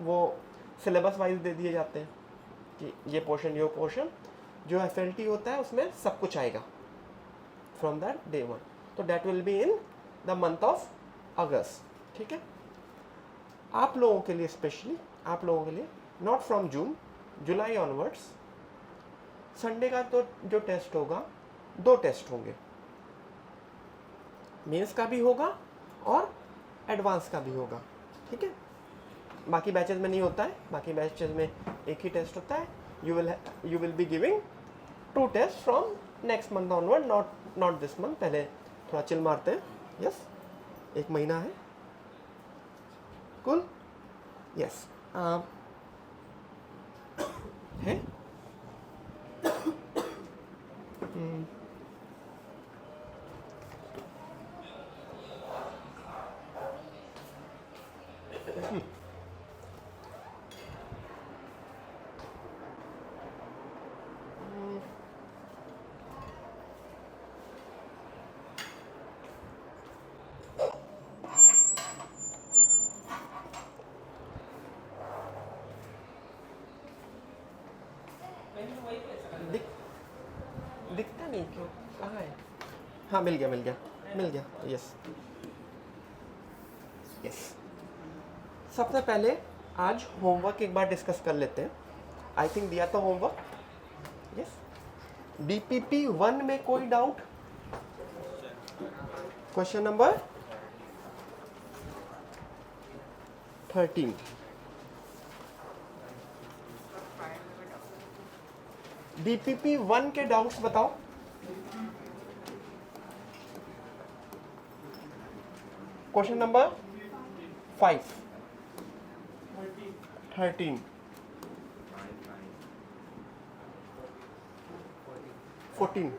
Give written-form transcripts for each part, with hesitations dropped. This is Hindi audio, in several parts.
वो सिलेबस वाइज दे दिए जाते हैं कि ये पोर्शन जो FLT होता है उसमें सब कुछ आएगा फ्रॉम दैट डे 1. तो that will be in the month of अगस्त. ठीक है, आप लोगों के लिए स्पेशली, आप लोगों के लिए not from June, July onwards Sunday का तो जो टेस्ट होगा, 2 टेस्ट होंगे, मेंस का भी होगा और एडवांस का भी होगा. ठीक है, बाकी बैचेस में नहीं होता है, बाकी बैचेस में एक ही टेस्ट होता है. You will be giving 2 test from next month onward, not this month. पहले थोड़ा चिल मारते हैं. यस, 1 महीना है. कूल. यस, है. दिखता नहीं क्यों, कहाँ है? हाँ, मिल गया. यस. सबसे पहले आज होमवर्क एक बार डिस्कस कर लेते हैं. आई थिंक दिया था होमवर्क. यस. DPP 1 में कोई डाउट? Question number 13. DPP 1 के डाउट्स बताओ. Question number 5, 13, 14,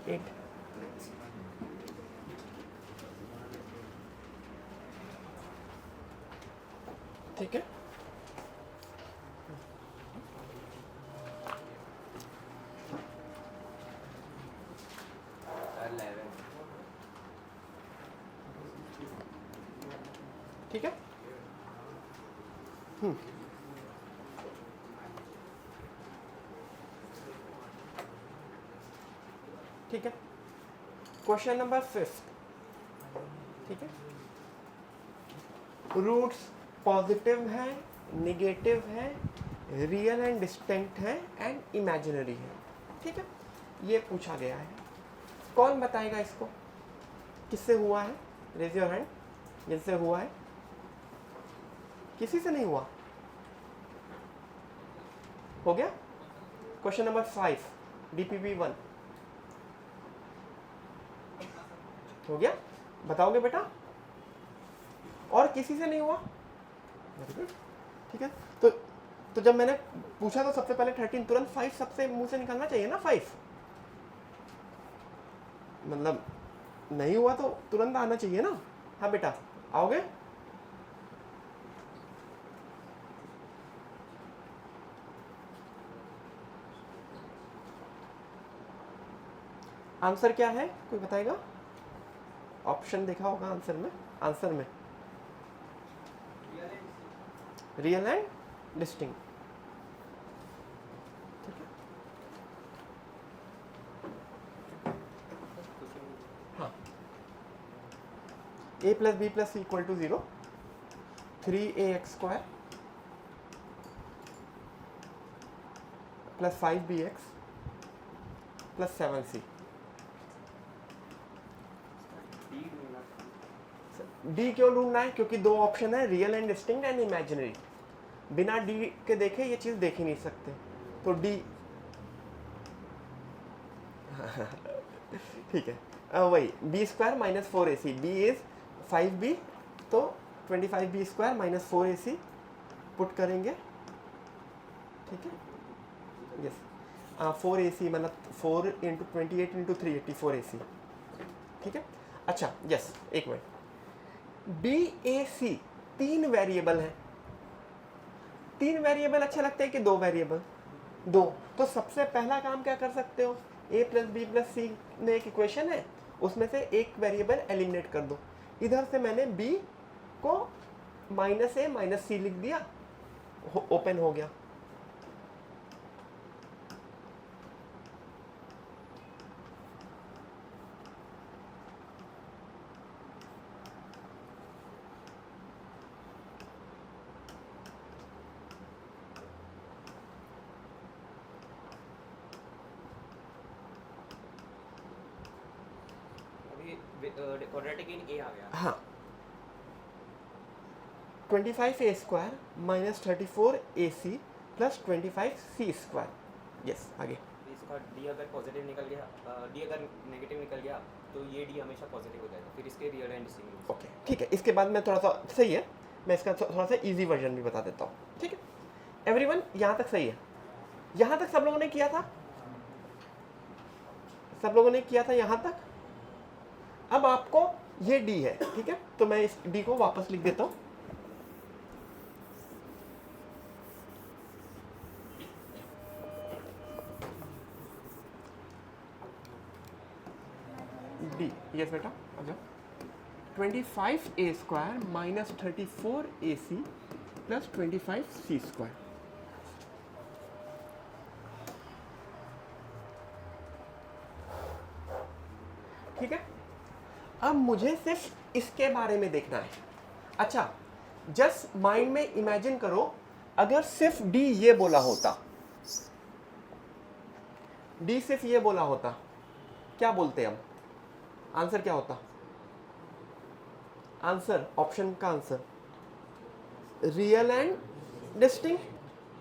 8. ठीक है. ठीक है. ठीक है. Question number 5. ठीक है. रूट्स पॉजिटिव है, निगेटिव है, रियल एंड डिस्टिंक्ट है एंड इमेजिनरी है. ठीक है, ये पूछा गया है. कौन बताएगा इसको? किससे हुआ है? Raise your hand. जिनसे हुआ है. किसी से नहीं हुआ? हो गया. क्वेश्चन नंबर 5, DPP 1 हो गया. बताओगे बेटा? और किसी से नहीं हुआ? ठीक है. तो जब मैंने पूछा तो सबसे पहले 13, तुरंत 5 सबसे मुंह से निकलना चाहिए ना. 5 मतलब नहीं हुआ तो तुरंत आना चाहिए ना. हाँ बेटा, आओगे? आंसर क्या है, कोई बताएगा? ऑप्शन देखा होगा आंसर में. Real and distinct. ठीक है. हाँ. a + b + c = 0, 3ax² + 5bx + 7c. D क्यों ढूंढना है? क्योंकि 2 ऑप्शन है, real and distinct and imaginary. बिना डी के देखे ये चीज देख ही नहीं सकते. तो डी ठीक है. वही b² - 4ac. b is 5b, तो 25b² - 4ac पुट करेंगे. ठीक है. यस. 4ac मतलब 4 × 28 × 380, 4ac. ठीक है. अच्छा. यस, एक मिनट. BAC 3 वेरिएबल है. 3 वेरिएबल अच्छे लगते हैं कि 2 वेरिएबल? 2. तो सबसे पहला काम क्या कर सकते हो? a + b + c में एक इक्वेशन है, उसमें से एक वेरिएबल एलिमिनेट कर दो. इधर से मैंने b को -a - c लिख दिया, ओपन हो गया। क्वाड्रेटिक इन ए आ गया। हाँ, 25a² - 34ac + 25c²। यस, आगे। इसका डी अगर पॉजिटिव निकल गया, डी अगर नेगेटिव निकल गया तो ये डी हमेशा पॉजिटिव हो जाएगा, फिर इसके रियल एंड डिस्टिंग। ओके, ठीक है। इसके बाद मैं थोड़ा सा सही है, मैं इसका थोड़ा सा इजी वर्जन भी बता देता हूँ। ठीक है एवरीवन, यहाँ तक सही है? यहाँ तक सब लोगों ने किया था? सब लोगों ने किया था यहाँ तक? अब आपको ये डी है, ठीक है, तो मैं इस डी को वापस लिख देता हूँ। डी, यस बेटा, आ जाओ। 25a² - 34ac + 25c²। ठीक है, अब मुझे सिर्फ इसके बारे में देखना है। अच्छा, जस्ट माइंड में इमेजिन करो, अगर सिर्फ डी ये बोला होता, डी सिर्फ ये बोला होता, क्या बोलते हम? आंसर क्या होता? आंसर, ऑप्शन का आंसर रियल एंड डिस्टिंक्ट।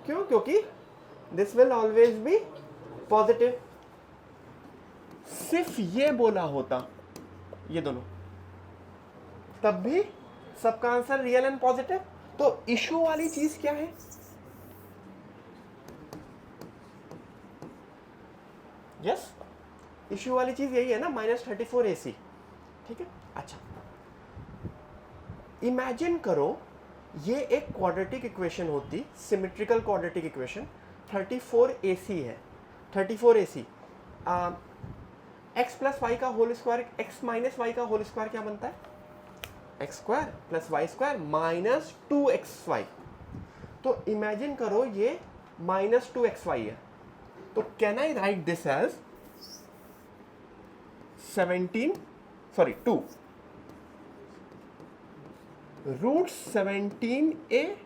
क्यों? क्योंकि this will always be positive. सिर्फ ये बोला होता, ये दोनों, तब भी सबका आंसर रियल एंड पॉजिटिव। तो इशू वाली चीज क्या है? यस, इशू वाली चीज यही है ना, -34ac। ठीक है, अच्छा, इमेजिन करो ये एक क्वाड्रेटिक इक्वेशन होती, सिमेट्रिकल क्वाड्रेटिक इक्वेशन। 34ac है, 34ac, x + y का होल स्क्वायर, x - y का होल स्क्वायर क्या बनता है? x² + y² - 2xy। तो इमेजिन करो ये -2xy है, तो can I write this as 2 √17a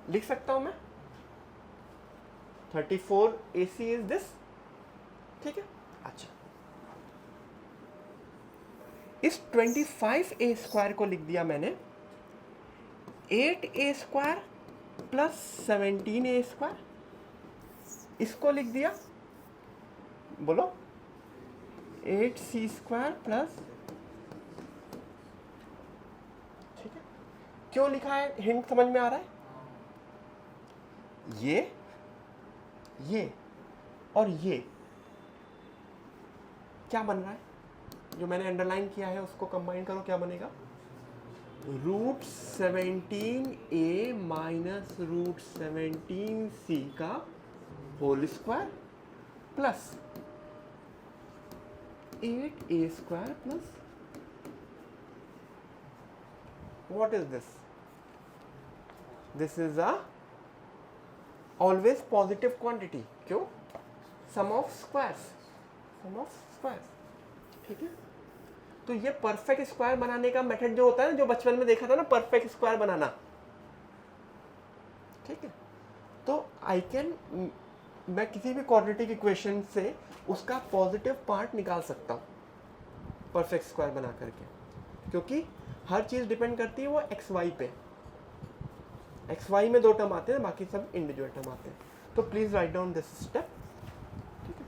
लिख सकता हूं मैं। 34ac is this. ठीक है, अच्छा, इस 25a² को लिख दिया मैंने 8a² + 17a²। इसको लिख दिया, बोलो, 8c² +। ठीक है, क्यों लिखा है? हिंट समझ में आ रहा है? ये और ये क्या बन रहा है? जो मैंने अंडरलाइन किया है उसको कंबाइन करो, क्या बनेगा? √17a - √17c का होल स्क्वायर प्लस 8a² प्लस, what is this? This is a always positive quantity. क्यों? Sum of squares, sum of squares। ठीक है, तो ये परफेक्ट स्क्वायर बनाने का मेथड जो होता है ना, जो बचपन में देखा था ना, परफेक्ट स्क्वायर बनाना। ठीक है, तो आई कैन, मैं किसी भी क्वाड्रेटिक इक्वेशन से उसका पॉजिटिव पार्ट निकाल सकता हूँ परफेक्ट स्क्वायर बना करके, क्योंकि हर चीज़ डिपेंड करती है वो एक्स वाई पे। एक्स वाई में 2 टर्म आते हैं, बाकी सब इंडिविजुअल टर्म आते हैं। तो please write down this step. ठीक है,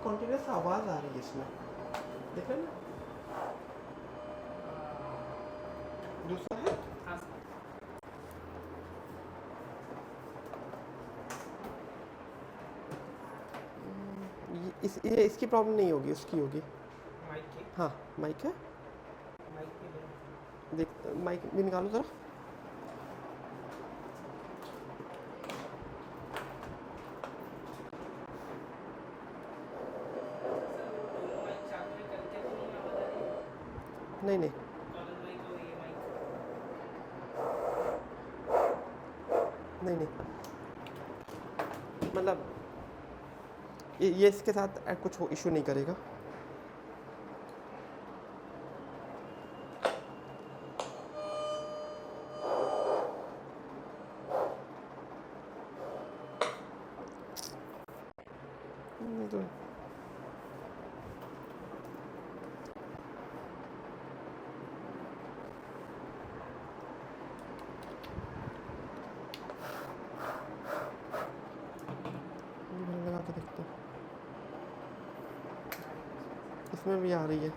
कॉन्टिन्यूस आवाज़ आ रही है इसमें, देख रहे हैं ना। दूसरा है ये इसकी प्रॉब्लम नहीं होगी, उसकी होगी। माइक की हाँ माइक है, माइक की देख माइक भी निकालो ज़रा। माइक चालू करके तो नहीं आवाज आ रही है नहीं नहीं कॉलर माइक और ये माइक नहीं नहीं, मतलब ये इसके साथ कुछ इशू नहीं करेगा। तो लगा के देखते हैं, इसमें भी आ रही है।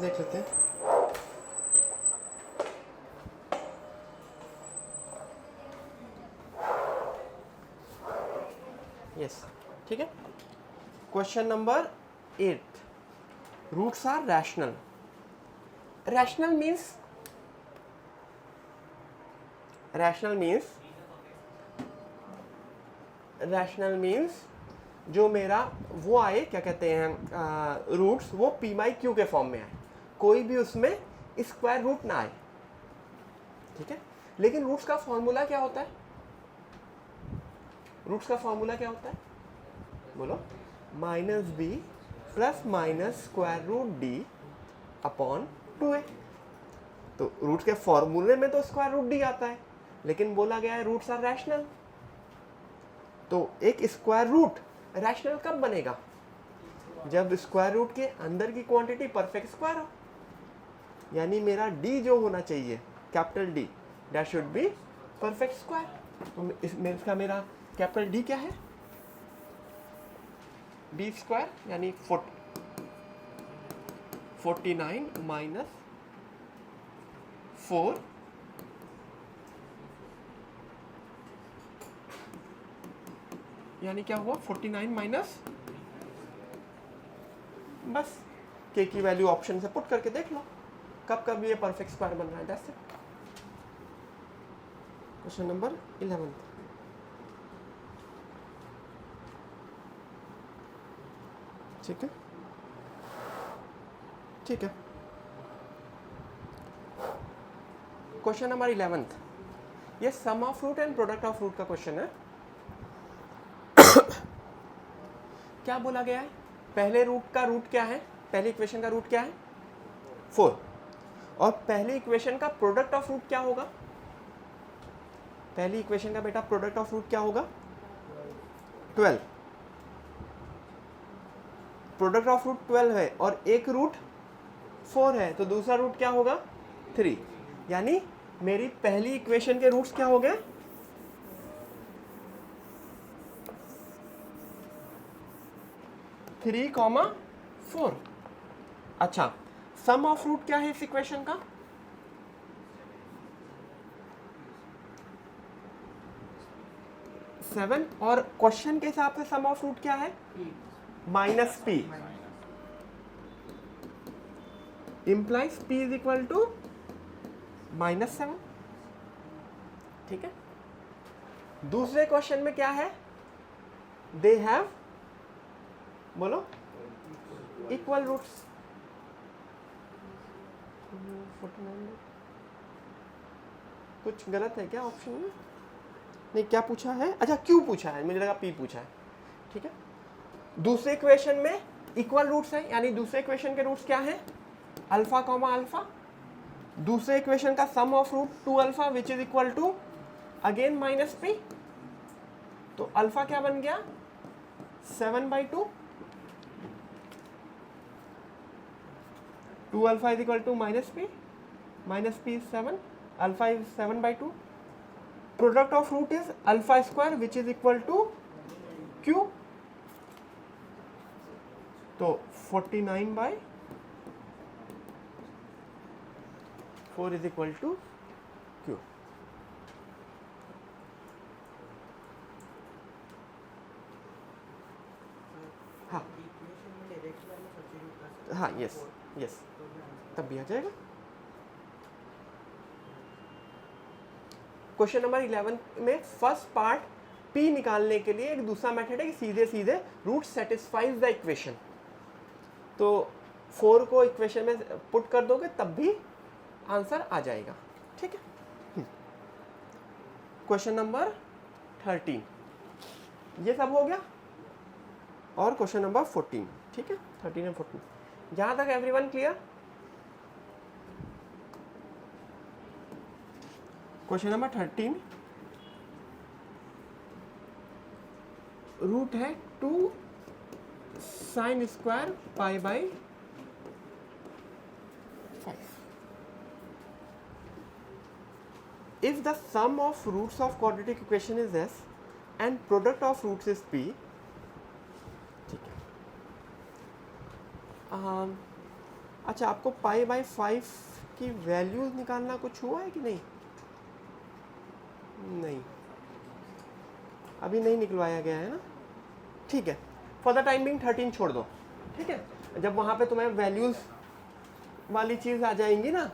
देख लेते हैं। यस ठीक है। Question number 8, roots are rational. Rational means जो मेरा वो आए, क्या कहते हैं, रूट्स वो पी बाई क्यू के फॉर्म में आए, कोई भी उसमें स्क्वायर रूट ना आए, ठीक है। लेकिन रूट्स का फॉर्मूला क्या होता है? रूट्स का फॉर्मूला क्या होता है बोलो? Minus b plus minus square root d upon 2a। तो रूट्स के फॉर्मूले में तो स्क्वायर रूट डी आता है, लेकिन बोला गया है रूट्स आर रैशनल। तो एक स्क्वायर रूट रैशनल कब बनेगा? जब स्क्वायर रूट के अंदर की क्वांटिटी परफेक्ट स्क्वायर हो, यानी मेरा डी जो होना चाहिए capital D, that should be perfect square. तो इसमें इसका मेरा कैपिटल डी क्या है? बी स्क्वायर, यानी 49 माइनस 4 यानी क्या हुआ? 49 माइनस, बस के की वैल्यू ऑप्शन से पुट करके देख लो कब कब ये परफेक्ट स्क्वायर बन रहा है। That's it. क्वेश्चन नंबर 11, ठीक है ठीक है। क्वेश्चन नंबर 11, ये sum of root and product of root का क्वेश्चन है। क्या बोला गया है? पहले रूट का रूट क्या है? पहली इक्वेशन का रूट क्या है? 4। और पहली इक्वेशन का प्रोडक्ट ऑफ रूट क्या होगा? पहली इक्वेशन का बेटा प्रोडक्ट ऑफ रूट क्या होगा? 12। प्रोडक्ट ऑफ रूट 12 है और एक रूट 4 है, तो दूसरा रूट क्या होगा? 3। यानी मेरी पहली इक्वेशन के रूट्स क्या हो गए? 3,4। अच्छा, सम ऑफ रूट क्या है इस इक्वेशन का? 7। और क्वेश्चन के हिसाब से सम ऑफ रूट क्या है? Minus P, implies p is equal to -7, ठीक है। दूसरे क्वेश्चन में क्या है? दे हैव, बोलो, इक्वल रूट्स। कुछ गलत है क्या ऑप्शन में? नहीं, क्या पूछा है? अच्छा, क्यू पूछा है, मुझे लगा पी पूछा है, ठीक है। दूसरे इक्वेशन में इक्वल रूट्स है, यानी दूसरे इक्वेशन के रूट्स क्या है? Alpha comma alpha. दूसरे इक्वेशन का sum of root 2 alpha which is equal to again minus p. तो अल्फा क्या बन गया? 7/2। 2 alpha is equal to minus p is 7, alpha is 7/2. Product of root is alpha square which is equal to q. तो 49/4 इज इक्वल टू क्यू. हाँ हाँ यस यस तब भी आ जाएगा. क्वेश्चन नंबर 11 में फर्स्ट पार्ट p निकालने के लिए एक दूसरा मेथड है कि सीधे सीधे रूट सेटिस्फाइज द इक्वेशन. तो 4 को इक्वेशन में पुट कर दोगे तब भी आंसर आ जाएगा. ठीक है. क्वेश्चन नंबर 13 ये सब हो गया और क्वेश्चन नंबर 14. ठीक है. 13 और 14 जहां तक everyone clear. Question number 13 root है 2 sine square pi by 5. If the sum of roots of quadratic equation is s and product of roots is p. ठीक है. अच्छा आपको पाई बाई 5 की वैल्यूज निकालना कुछ हुआ है कि नहीं. नहीं अभी नहीं निकलवाया गया है ना. ठीक है. फॉर द टाइम बिंग 13 छोड़ दो. ठीक है. जब वहां पे तुम्हें वैल्यूज वाली चीज आ जाएंगी ना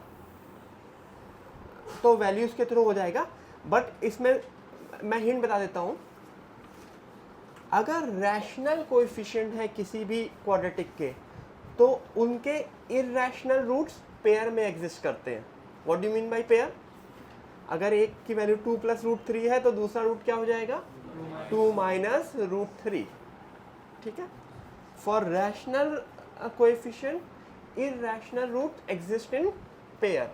तो वैल्यूज के थ्रू हो जाएगा. बट इसमें मैं हिंट बता देता हूं. अगर रैशनल कोएफिशिएंट है किसी भी क्वाड्रेटिक के तो उनके इरैशनल रूट्स पेयर में एग्जिस्ट करते हैं. What do you mean by pair. अगर एक की वैल्यू 2 + √3 है तो दूसरा रूट क्या हो जाएगा 2 - √3. ठीक है. For rational coefficient irrational root exist in pair.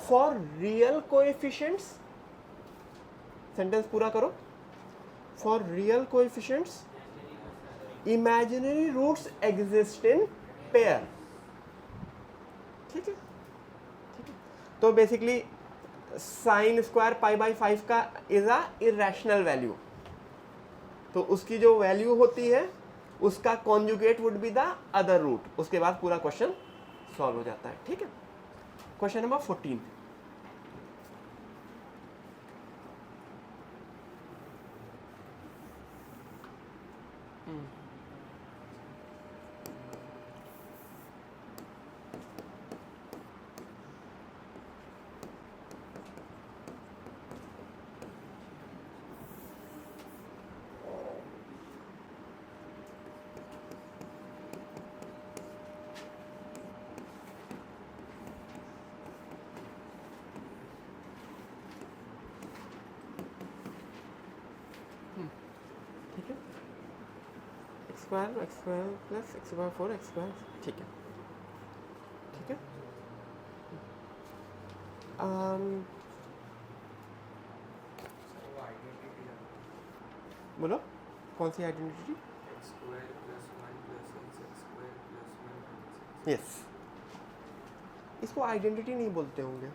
For real coefficients, sentence पूरा करो. For real coefficients, imaginary roots exist in pair. ठीक है. ठीक है. तो basically sign square pi by 5 का इज अ इरेशनल वैल्यू. तो उसकी जो वैल्यू होती है उसका conjugate would be the other root. उसके बाद पूरा क्वेश्चन सॉल्व हो जाता है. ठीक है. Question number 14. ठीक है. x² plus x/4 x². ठीक है. ठीक है. बोलो कौन सी आइडेंटिटी. यस. इसको आइडेंटिटी नहीं बोलते होंगे.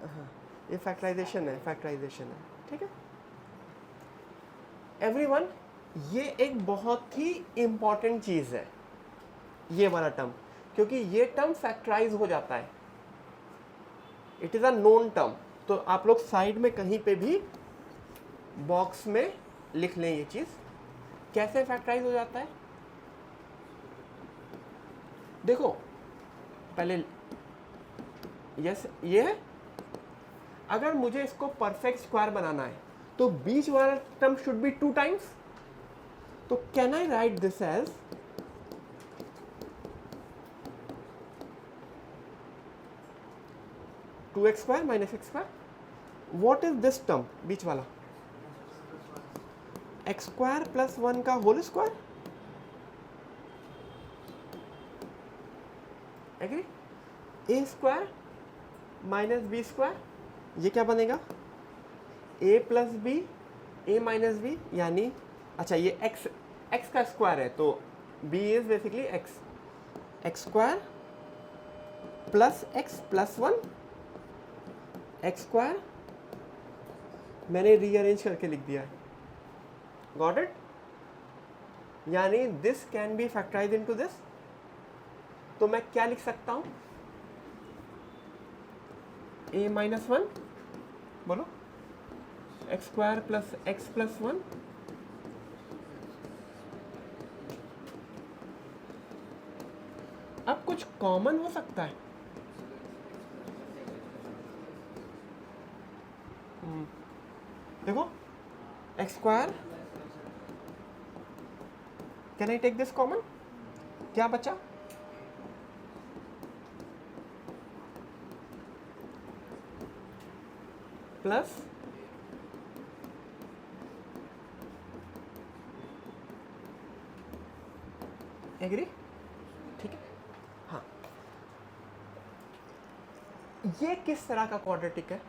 हाँ ये फैक्टराइजेशन है. फैक्टराइजेशन है. ठीक है. एवरीवन ये एक बहुत ही इंपॉर्टेंट चीज है ये वाला टर्म. क्योंकि ये टर्म फैक्टराइज हो जाता है. It is a known term. तो आप लोग साइड में कहीं पे भी बॉक्स में लिख लें ये चीज. कैसे फैक्टराइज हो जाता है देखो. पहले यस ये है. अगर मुझे इसको परफेक्ट स्क्वायर बनाना है तो बीच वाला टर्म शुड बी 2 टाइम्स. तो can I write this as two x square minus x square. What is this term बीच वाला x² + 1 का whole square. Agree. a² - b² ये क्या बनेगा a + b a - b यानी अच्छा ये x का स्क्वायर है तो b is basically x. x² plus x plus 1 x square, मैंने रीअरेंज करके लिख दिया है, गॉट इट। यानी this can be factorise into this, तो मैं क्या लिख सकता हूं, a माइनस 1, बोलो, x square plus x plus 1 अब कुछ कॉमन हो सकता है, देखो x square, can I take this common, क्या बचा, प्लस एग्री, ठीक है। हाँ, ये किस तरह का क्वाड्रेटिक है,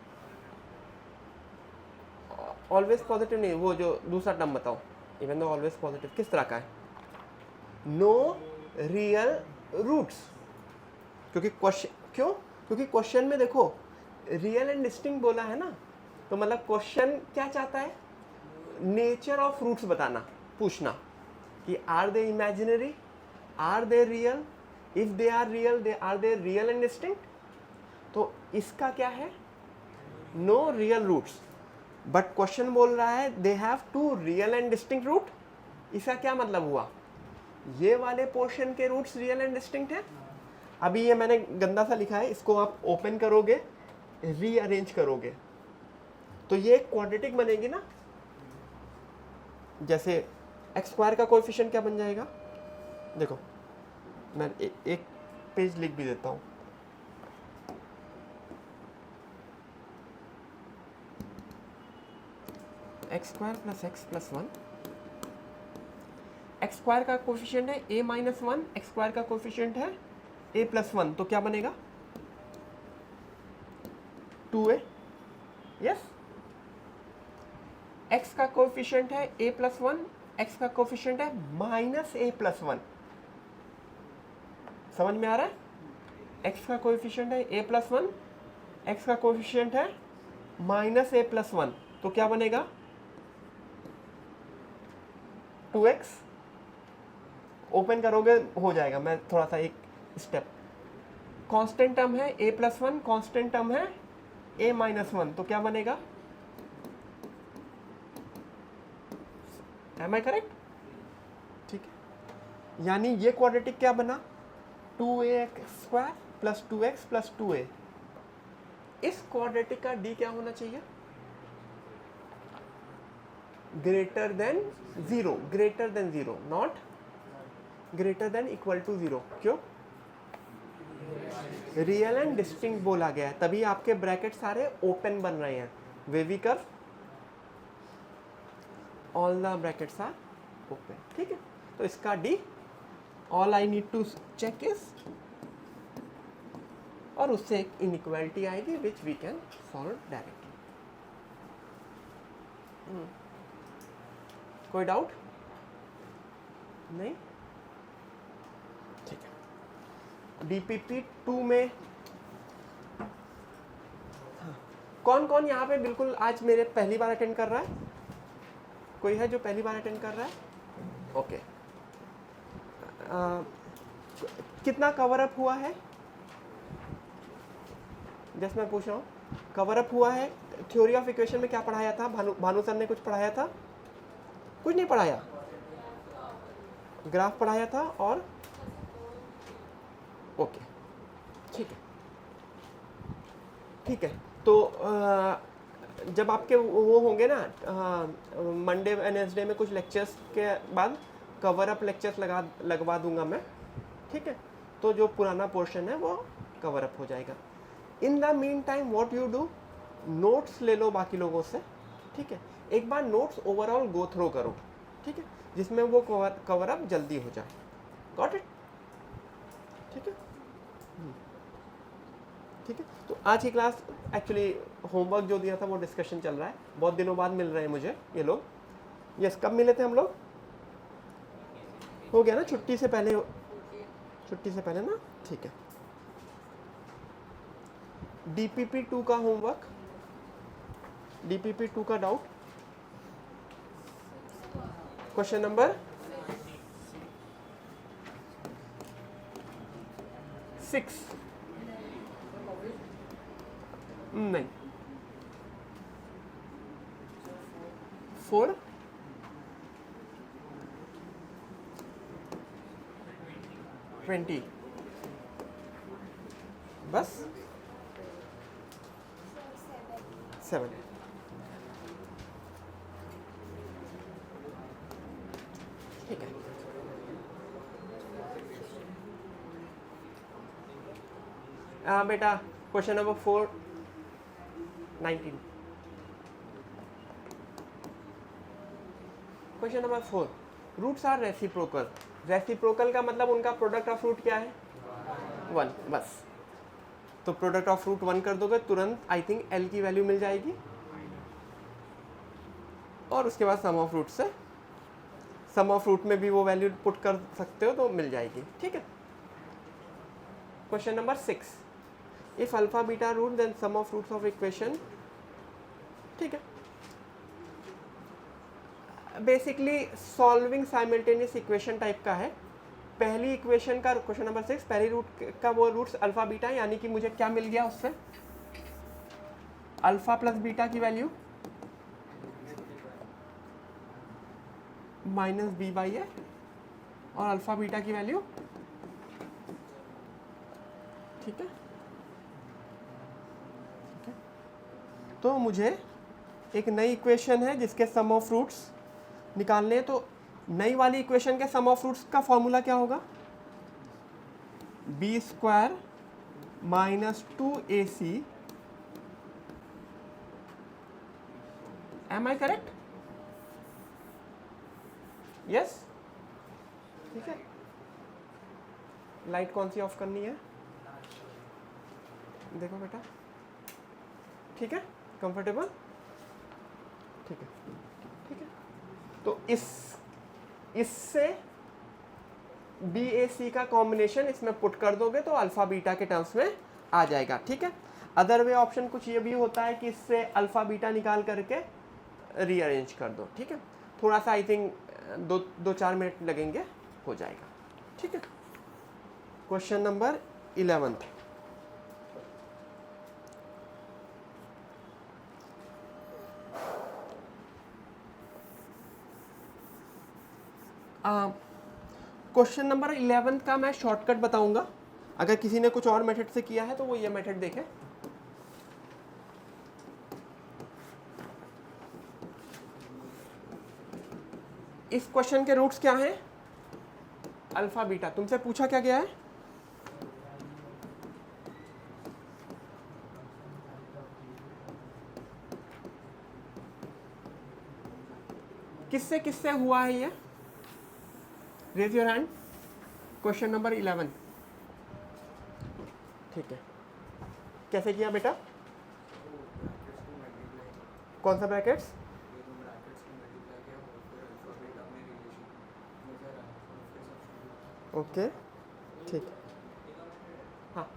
ऑलवेज पॉजिटिव नहीं, वो जो दूसरा टर्म बताओ, इवन दो ऑलवेज पॉजिटिव किस तरह का है, नो रियल रूट्स, क्योंकि क्वेश्चन, क्यों, क्योंकि क्वेश्चन में देखो रियल एंड डिस्टिंक्ट बोला है ना, तो मतलब क्वेश्चन क्या चाहता है, नेचर ऑफ रूट्स बताना, पूछना कि are they imaginary, are they real, if they are real they are they real and distinct, तो इसका क्या है, no real roots, but question बोल रहा है they have two real and distinct root, इसका क्या मतलब हुआ, ये वाले पोर्शन के रूट्स रियल एंड डिस्टिंक्ट है। अभी ये मैंने गंदा सा लिखा है, इसको आप ओपन करोगे, रीअरेंज करोगे, तो ये क्वाड्रेटिक बनेगी ना, जैसे एक्स स्क्वायर का कोएफिशिएंट क्या बन जाएगा, देखो मैं एक पेज लिख भी देता हूँ, x square plus x plus 1, x square का कोफिशिएंट है a माइनस 1, एक्स स्क्वायर का कोफिशिएंट है a प्लस 1, तो क्या बनेगा 2a, यस, x का कोफिशिएंट है a प्लस 1, x का कोफिशिएंट है माइनस a प्लस 1, समझ में आ रहा है, x का कोफिशिएंट है a प्लस 1, x का कोफिशिएंट है माइनस a प्लस 1, तो क्या बनेगा 2x, ओपन करोगे हो जाएगा, मैं थोड़ा सा एक स्टेप, कांस्टेंट टर्म है a प्लस 1, कांस्टेंट टर्म है a माइनस 1, तो क्या बनेगा, एम आई करेक्ट, ठीक है। यानी ये क्वाड्रेटिक क्या बना, 2ax square plus 2x plus 2a, इस क्वाड्रेटिक का d क्या होना चाहिए, greater than 0, greater than 0, not greater than equal to 0, क्यों, रियल एंड डिस्टिंक्ट बोला गया है, तभी आपके ब्रैकेट सारे ओपन बन रहे हैं, wavy curve all the brackets are open, ठीक है। तो इसका d, all I need to check is, और उससे एक इनइक्वालिटी आएगी which we can solve directly. कोई डाउट नहीं, ठीक है। DPP 2 में हाँ, कौन कौन यहाँ पे बिल्कुल आज मेरे पहली बार अटेंड कर रहा है, कोई है जो पहली बार अटेंड कर रहा है, ओके, कितना कवर अप हुआ है, जैसे मैं पूछ रहा हूँ, कवर अप हुआ है, थ्योरी ऑफ इक्वेशन में क्या पढ़ाया था, भानु सर ने कुछ पढ़ाया था, कुछ नहीं पढ़ाया, ग्राफ पढ़ाया था, और ओके, ठीक है, ठीक है। तो जब आपके वो होंगे ना मंडे वेडनेसडे में कुछ लेक्चर्स के बाद कवर अप लेक्चर्स लगवा दूंगा मैं, ठीक है, तो जो पुराना पोर्शन है वो कवर अप हो जाएगा। In the mean time what you do, notes ले लो बाकी लोगों से, ठीक है, एक बार नोट्स ओवरऑल गो थ्रो करो, ठीक है, जिसमें वो कवर अप जल्दी हो जाए, गॉट इट, ठीक है, ठीक है। तो आज की क्लास एक्चुअली होमवर्क जो दिया था वो डिस्कशन चल रहा है, बहुत दिनों बाद मिल रहे हैं मुझे ये लोग, यस, कब मिले थे हम लोग, हो गया ना छुट्टी से पहले, छुट्टी से पहले ना, ठीक है, DPP2 का होमवर्क, DPP2 का डाउट, क्वेश्चन नंबर 6, नहीं 4, 20, बस 7, ठीक है। बेटा question number 4, 19, question number 4, roots are reciprocal. Reciprocal का मतलब उनका प्रोडक्ट ऑफ रूट क्या है? 1, बस। तो प्रोडक्ट ऑफ रूट 1 कर दोगे तुरंत आई थिंक एल की वैल्यू मिल जाएगी, और उसके बाद सम ऑफ रूट से, सम ऑफ रूट में भी वो वैल्यू पुट कर सकते हो तो मिल जाएगी, ठीक है। Question number 6, if alpha beta root then sum of roots of equation, ठीक है। Basically solving simultaneous equation type का है। पहली इक्वेशन का क्वेश्चन नंबर 6, पहली रूट का वो रूट्स अल्फा बीटा, यानी कि मुझे क्या मिल गया उससे? अल्फा प्लस बीटा की वैल्यू माइनस बी बाई है, और अल्फा बीटा की वैल्यू, ठीक है। तो मुझे एक नई इक्वेशन है जिसके सम ऑफ रूट्स निकालने हैं। तो नई वाली इक्वेशन के सम ऑफ रूट्स का फॉर्मूला क्या होगा? B square minus 2ac, am I correct? Yes, ठीक है। लाइट कौन सी ऑफ करनी है? देखो बेटा, ठीक है, कंफर्टेबल, ठीक है, ठीक है। तो इससे बी ए सी का कॉम्बिनेशन इसमें पुट कर दोगे तो अल्फा बीटा के टर्म्स में आ जाएगा, ठीक है। अदर वे ऑप्शन कुछ ये भी होता है कि इससे अल्फा बीटा निकाल करके रीअरेंज कर दो, ठीक है। थोड़ा सा आई थिंक 2-4 मिनट लगेंगे, हो जाएगा, ठीक है। क्वेश्चन नंबर 11, क्वेश्चन नंबर 11 का मैं शॉर्टकट बताऊंगा। अगर किसी ने कुछ और मेथड से किया है तो वो ये मेथड देखें। इस क्वेश्चन के रूट्स क्या हैं? Alpha beta. तुमसे पूछा क्या गया है? किससे किससे हुआ है ये? Raise your hand. Question number 11, ठीक है। कैसे किया बेटा? कौन सा ब्रैकेट्स? ओके, ठीक है। हाँ,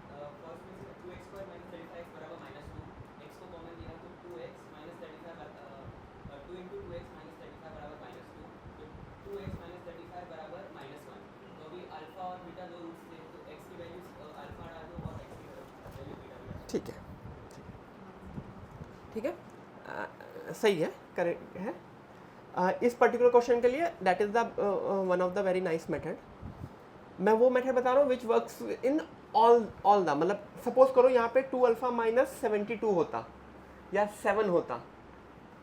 ठीक है, ठीक है, सही है, करेक्ट है। इस पर्टिकुलर क्वेश्चन के लिए that is the one of the very nice method. मैं वो मेथड बता रहा हूँ which works in all the, मतलब सपोज करो यहाँ पे 2 अल्फा माइनस 72 होता, या 7 होता,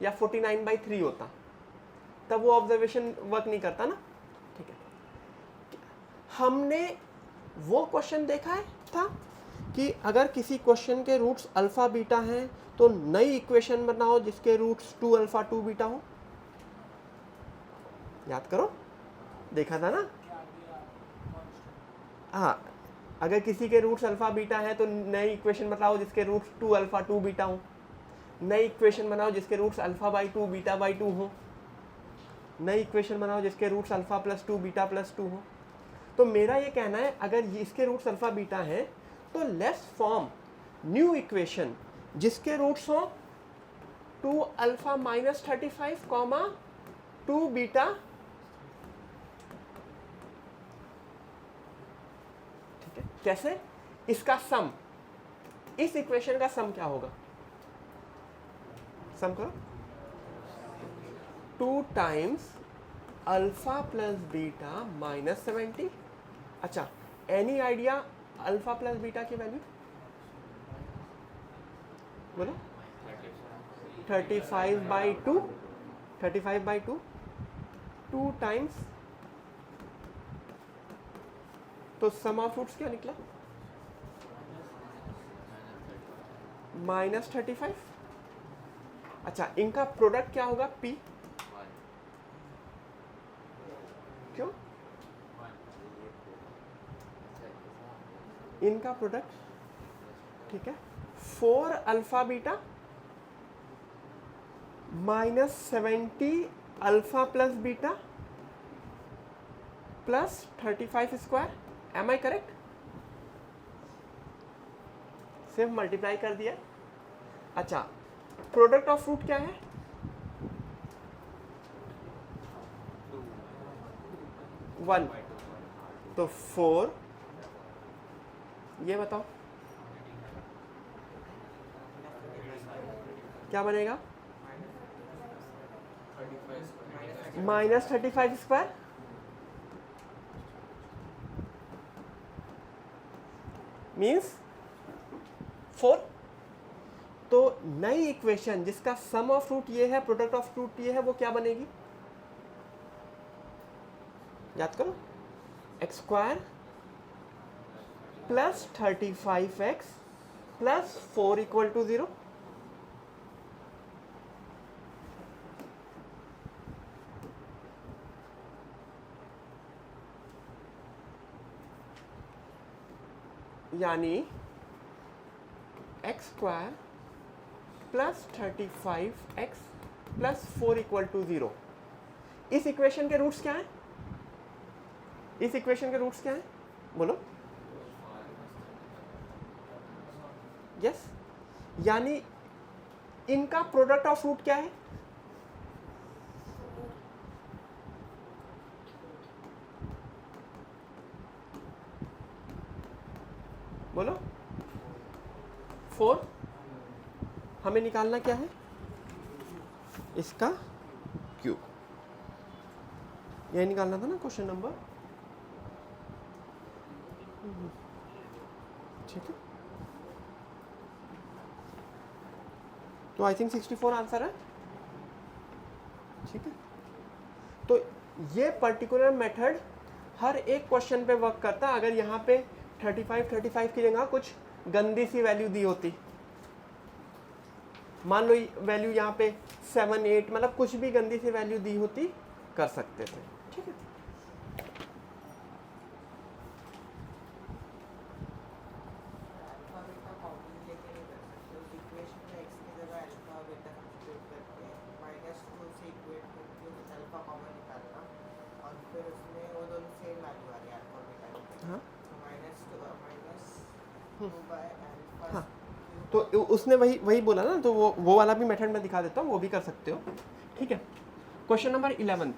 या 49/3 होता, तब वो ऑब्जर्वेशन वर्क नहीं करता ना, ठीक है। हमने वो क्वेश्चन देखा है था कि अगर किसी क्वेश्चन के रूट्स अल्फा बीटा हैं तो नई इक्वेशन बनाओ जिसके रूट्स 2 अल्फा 2 बीटा हो। याद करो, देखा था ना? हाँ, अगर किसी के रूट्स अल्फा बीटा है तो नई इक्वेशन बताओ जिसके रूट्स 2 अल्फा 2 बीटा हो। नई इक्वेशन बनाओ जिसके roots alpha by 2 beta by 2 हो। नई इक्वेशन बनाओ जिसके roots alpha plus 2 beta plus 2 हो। तो मेरा ये कहना है अगर इसके रूट्स अल्फा बीटा हैं तो लेट्स फॉर्म न्यू इक्वेशन जिसके रूट्स हो 2 अल्फा माइनस 35 कॉमा 2 बीटा, ठीक है। कैसे? इसका सम, इस इक्वेशन का सम क्या होगा? सम करो, 2 times alpha plus beta minus 70। अच्छा, any idea alpha plus beta की वैल्यू? बोलो। 35/2, 35/2, 2 टाइम्स, तो सम ऑफ रूट्स क्या निकला? -35। अच्छा, इनका प्रोडक्ट क्या होगा? P। क्यों? इनका प्रोडक्ट, ठीक है, 4 alpha beta -70 alpha plus beta plus 35 square. Am I correct? सिर्फ मल्टीप्लाई कर दिया। अच्छा, प्रोडक्ट ऑफ रूट क्या है? 1, तो 4, ये बताओ क्या बनेगा? -35 स्क्वायर मीन्स 4। तो नई इक्वेशन जिसका सम ऑफ रूट ये है, प्रोडक्ट ऑफ रूट ये है, वो क्या बनेगी? याद करो, x square plus 35x plus 4 equal to 0। यानी x square plus 35x plus 4 equal to 0। इस इक्वेशन के रूट्स क्या हैं? इस इक्वेशन के रूट्स क्या हैं? बोलो। यस, यानी इनका प्रोडक्ट ऑफ रूट क्या है? बोलो। 4। हमें निकालना क्या है? इसका क्यूब। यही निकालना था ना क्वेश्चन नंबर, ठीक है। तो आई थिंक 64 आंसर है, ठीक है। तो ये पर्टिकुलर मेथड हर एक क्वेश्चन पे वर्क करता है। अगर यहाँ पे 35 की जगह कुछ गंदी सी वैल्यू दी होती, मान लो वैल्यू यहाँ पे 7, 8, मतलब कुछ भी गंदी सी वैल्यू दी होती, कर सकते थे, ठीक है। हाँ, तो उसने वही बोला ना, तो वो वाला भी मेथड मैं दिखा देता हूँ, वो भी कर सकते हो, ठीक है। Question number 11,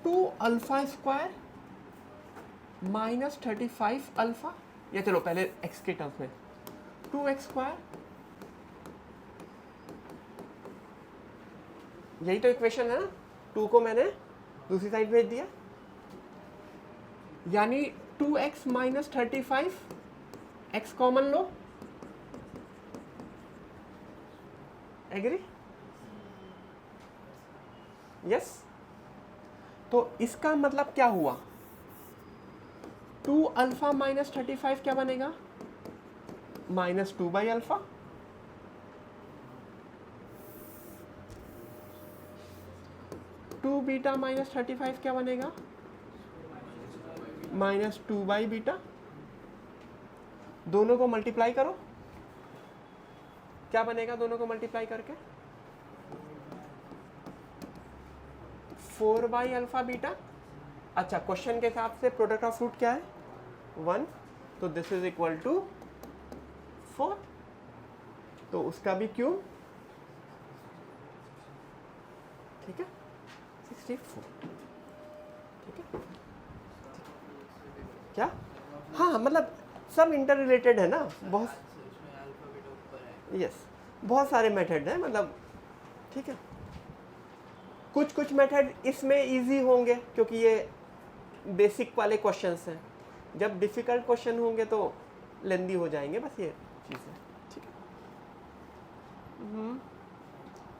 2 alpha square minus 35 alpha, या चलो पहले एक्स के टर्म्स में 2x स्क्वायर, यही तो इक्वेशन है ना। 2 को मैंने दूसरी साइड भेज दिया, यानी 2x माइनस 35, x कॉमन लो, एग्री? यस। तो इसका मतलब क्या हुआ? 2 अल्फा माइनस 35 क्या बनेगा? -2/अल्फा। टू बीटा माइनस 35 क्या बनेगा? -2/बीटा। दोनों को मल्टीप्लाई करो, क्या बनेगा दोनों को मल्टीप्लाई करके? 4/अल्फा बीटा। अच्छा, क्वेश्चन के हिसाब से प्रोडक्ट ऑफ रूट क्या है? 1, तो दिस इज इक्वल टू 64, तो उसका भी क्यूब, ठीक है, 64, ठीक है। क्या? हाँ, मतलब सब इंटर रिलेटेड है ना, बहुत, यस, बहुत सारे मेथड हैं, मतलब ठीक है। कुछ कुछ मेथड इसमें इजी होंगे क्योंकि ये बेसिक वाले क्वेश्चंस हैं, जब डिफ़िकल्ट क्वेश्चन होंगे तो लेंदी हो जाएंगे, बस ये चीज़ है, ठीक है।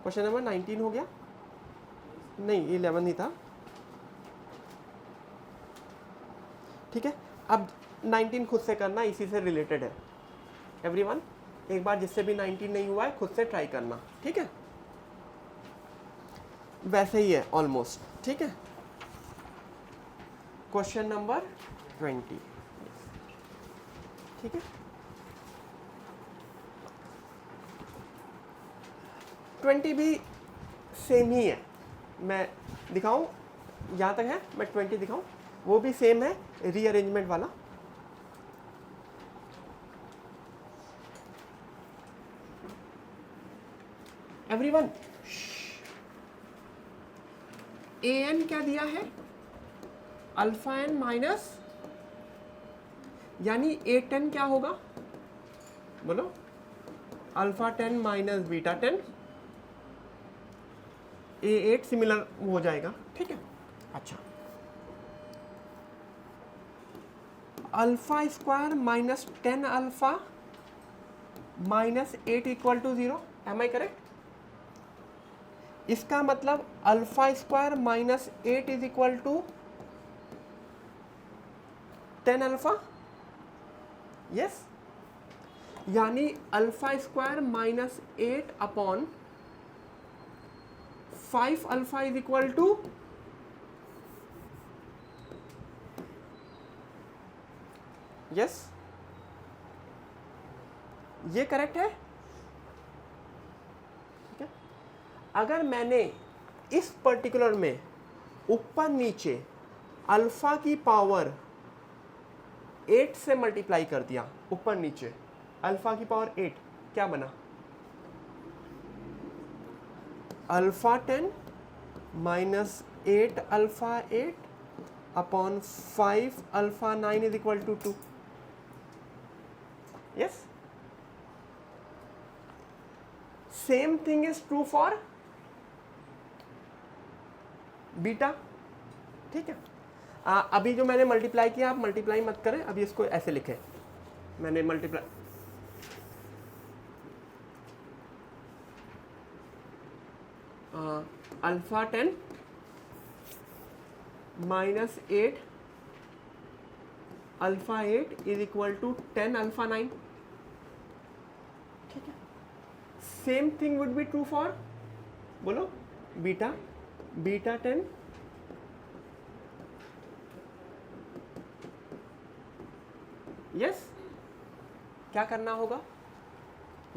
क्वेश्चन नंबर 19 हो गया, नहीं 11 ही था, ठीक है। अब 19 खुद से करना, इसी से रिलेटेड है। एवरीवन एक बार जिससे भी 19 नहीं हुआ है खुद से ट्राई करना, ठीक है, वैसे ही है ऑलमोस्ट, ठीक है। क्वेश्चन नंबर 20, ठीक है। 20 भी सेम ही है, मैं दिखाऊं, यहाँ तक है, मैं 20 दिखाऊं, वो भी सेम है, रीअरेंजमेंट वाला। एवरीवन, ए एन क्या दिया है? अल्फा एन माइनस, यानी ए 10 क्या होगा, बोलो, alpha 10 minus beta 10, a 8 similar हो जाएगा, ठीक है। अच्छा, alpha square minus 10 alpha minus 8 equal to 0, am I correct? इसका मतलब alpha square minus 8 is equal to 10 alpha, yes, यानी alpha square minus 8 upon 5 alpha is equal to, yes, ये करेक्ट है, ठीक है। अगर मैंने इस पर्टिकुलर में ऊपर नीचे अल्फा की पावर 8 से मल्टीप्लाई कर दिया, ऊपर नीचे अल्फा की पावर 8, क्या बना? Alpha 10 minus 8 alpha 8 upon 5 alpha 9 is equal to 2, yes. Same thing is true for beta, ठीक है। अभी जो मैंने मल्टीप्लाई किया, आप मल्टीप्लाई मत करें, अभी इसको ऐसे लिखें, मैंने multiply, alpha 10 minus 8 alpha 8 is equal to 10 alpha 9, ठीक है। Same thing would be true for, बोलो, बीटा, बीटा 10 यस, क्या करना होगा?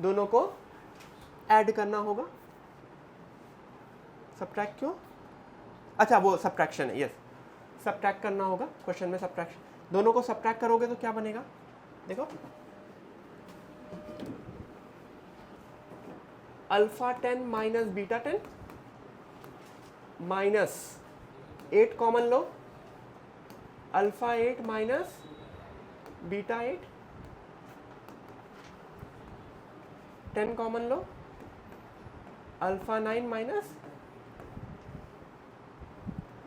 दोनों को ऐड करना होगा, सब्ट्रैक्ट क्यों? अच्छा, वो सब्ट्रैक्शन है, यस, सब्ट्रैक्ट करना होगा, क्वेश्चन में सब्ट्रैक्शन, दोनों को सब्ट्रैक्ट करोगे तो क्या बनेगा, देखो, alpha 10 minus beta 10 minus 8 common low, alpha 8 minus beta 8, 10 common low, alpha 9 minus,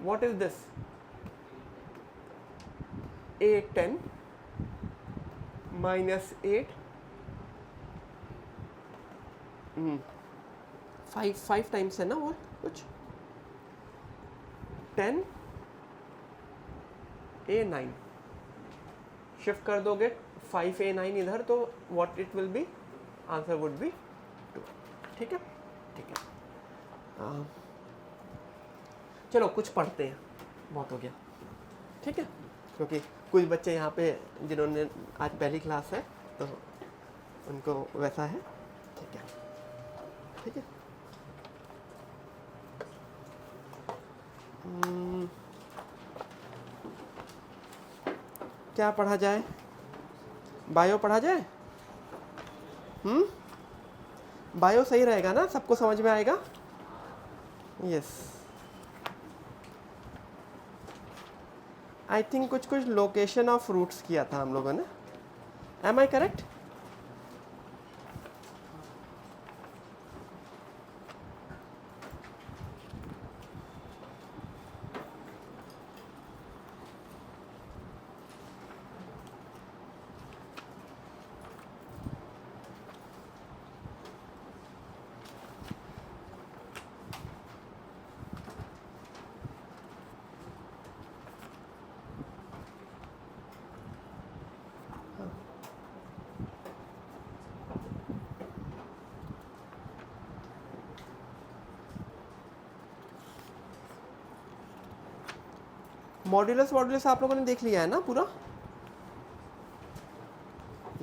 what is this, a 10 minus 8, 5 times है ना, और कुछ 10 a9, शिफ्ट कर दोगे 5 a9 इधर, तो what it will be, answer would be 2, ठीक है, ठीक है। चलो कुछ पढ़ते हैं, बहुत हो गया, ठीक है, क्योंकि कुछ बच्चे यहाँ पे जिन्होंने आज पहली क्लास है तो उनको वैसा है, ठीक है, ठीक है। क्या पढ़ा जाए? बायो पढ़ा जाए? बायो सही रहेगा ना, सबको समझ में आएगा? यस, आई थिंक कुछ कुछ लोकेशन ऑफ रूट्स किया था हम लोगों ने, एम आई करेक्ट? मॉड्यूलस आप लोगों ने देख लिया है ना पूरा?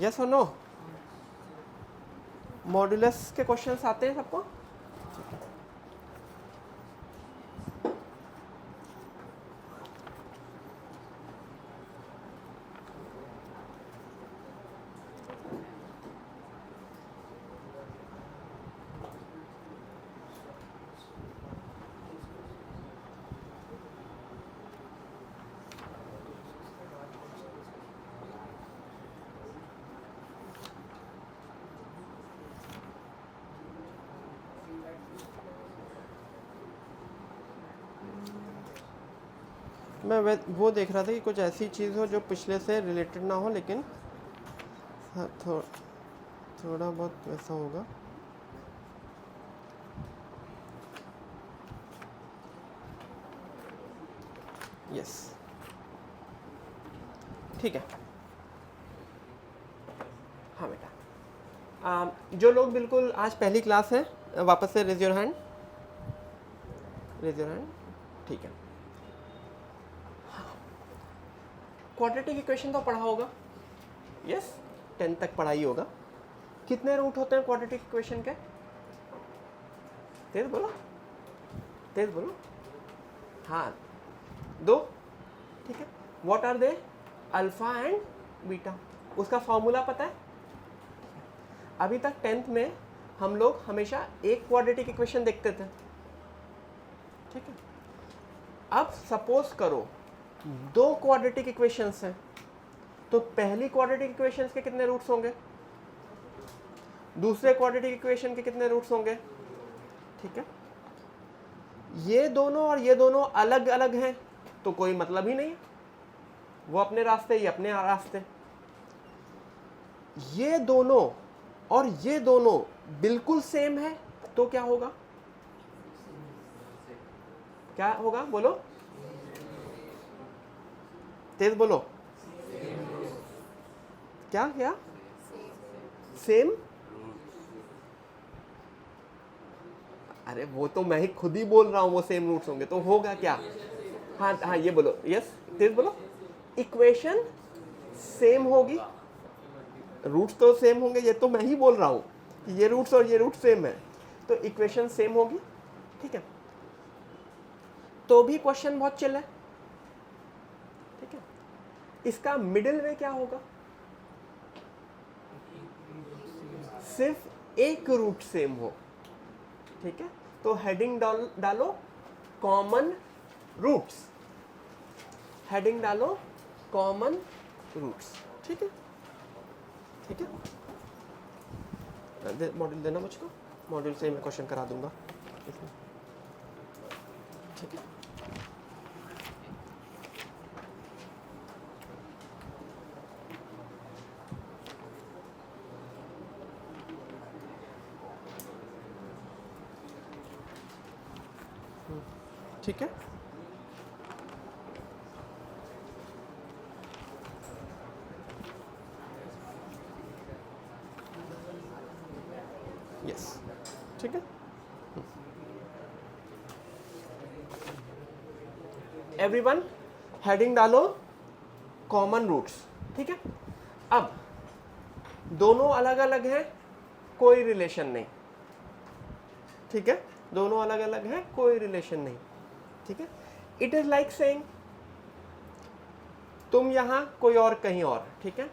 यस और नो? मॉड्यूलस के क्वेश्चंस आते हैं सबको? मैं वो देख रहा था कि कुछ ऐसी चीज़ हो जो पिछले से रिलेटेड ना हो, लेकिन थोड़ा बहुत वैसा होगा। यस, ठीक है। हाँ बेटा, जो लोग बिल्कुल आज पहली क्लास है, वापस से raise your hand, raise your hand. ठीक है, क्वाड्रेटिक इक्वेशन तो पढ़ा होगा? यस, 10 तक पढ़ाई होगा। कितने रूट होते हैं क्वाड्रेटिक इक्वेशन के? तेज बोलो, तेज बोलो। हाँ, 2। ठीक है, what are they? Alpha and beta. उसका फॉर्मूला पता है? अभी तक 10th में हम लोग हमेशा एक क्वाड्रेटिक इक्वेशन देखते थे, ठीक है। अब सपोज करो 2 क्वाड्रेटिक इक्वेशंस हैं, तो पहली क्वाड्रेटिक इक्वेशंस के कितने रूट्स होंगे? दूसरे क्वाड्रेटिक इक्वेशन के कितने रूट्स होंगे? ठीक है, ये दोनों और ये दोनों अलग अलग हैं तो कोई मतलब ही नहीं, वो अपने रास्ते, ये अपने रास्ते। ये दोनों और ये दोनों बिल्कुल सेम है तो क्या होगा? क्या होगा बोलो, तेज बोलो। क्या क्या? सेम? अरे वो तो मैं ही खुद ही बोल रहा हूं वो सेम रूट्स होंगे, तो होगा क्या? हाँ हाँ, ये बोलो, यस तेज बोलो। इक्वेशन सेम होगी, रूट्स तो सेम होंगे, ये तो मैं ही बोल रहा हूं कि ये रूट्स और ये रूट सेम है, तो इक्वेशन सेम होगी, ठीक है। तो भी क्वेश्चन बहुत चिल है, ठीक है। इसका मिडिल वे क्या होगा? सिर्फ एक रूट सेम हो, ठीक है। तो हेडिंग डालो कॉमन रूट्स, हेडिंग डालो कॉमन रूट्स, ठीक है, ठीक है। मॉड्यूल देना मुझको, मॉड्यूल से मैं क्वेश्चन करा दूंगा, ठीक है। ठीक है, यस, ठीक है। एवरीवन हेडिंग डालो कॉमन रूट्स, ठीक है। अब दोनों अलग अलग हैं, कोई रिलेशन नहीं, ठीक है। दोनों अलग अलग हैं, कोई रिलेशन नहीं, ठीक है। इट इज लाइक सेइंग तुम यहां कोई और कहीं और, ठीक है।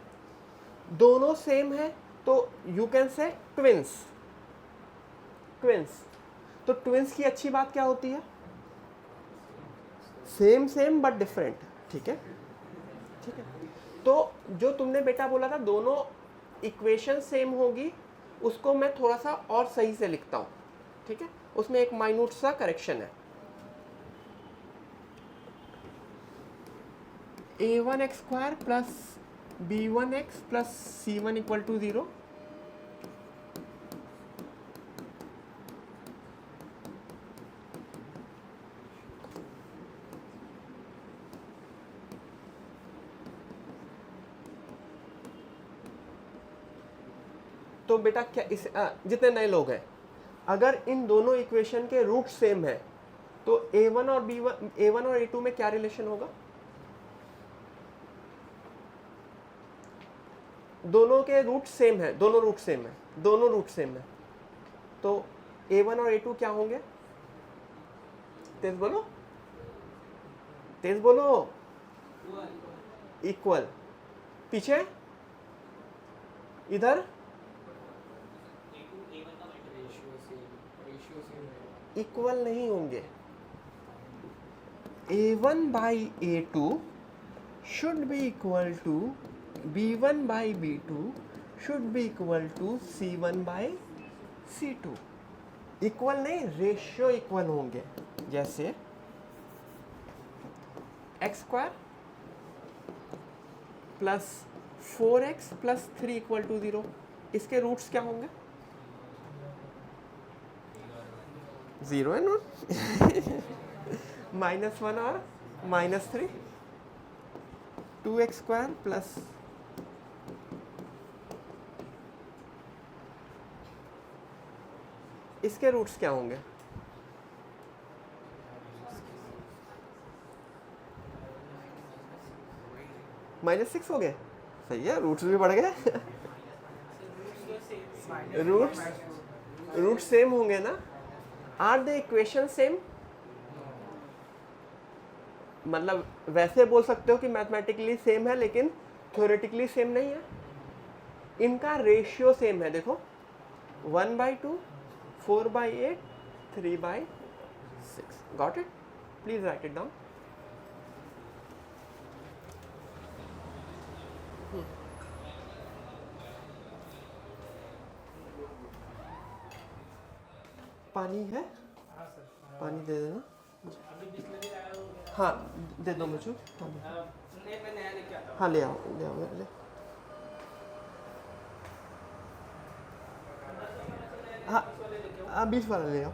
दोनों सेम है तो you can say twins. Twins, तो ट्विंस की अच्छी बात क्या होती है? Same same but different. ठीक है, ठीक है। तो जो तुमने बेटा बोला था दोनों इक्वेशन सेम होगी, उसको मैं थोड़ा सा और सही से लिखता हूँ। ठीक है, उसमें एक माइन्यूट सा करेक्शन है। a1x² plus b1x plus c1 equal to 0। तो बेटा क्या इस जितने नए लोग हैं, अगर इन दोनों इक्वेशन के रूट सेम है तो a1 और b1, a1 और a2 में क्या रिलेशन होगा? दोनों के रूट सेम है, दोनों रूट सेम है, दोनों रूट सेम है, तो a1 और a2 क्या होंगे? तेज बोलो, तेज बोलो। इक्वल। पीछे इधर इक्वल नहीं होंगे। a1 by a2 should be equal to b1 by b2 should be equal to c1 by c2। Equal नहीं, रेशियो इक्वल होंगे। जैसे x² plus 4x plus 3 equal to 0, इसके रूट्स क्या होंगे? 0 है ना? -1 और -3, 2x² प्लस इसके रूट्स क्या होंगे? -6 हो गए। सही है, रूट्स भी बढ़ गए। रूट्स सेम होंगे ना? Are the equation same? मतलब वैसे बोल सकते हो कि मैथमेटिकली सेम है लेकिन थ्योरेटिकली सेम नहीं है। इनका रेशियो सेम है। देखो 1/2, 4/8, 3/6। Got it? Please right it down. पानी है? पानी दे देना। हाँ दे दो मुझे। हाँ ले आओ, ले आओ, ले। हाँ 20 वाला ले आओ।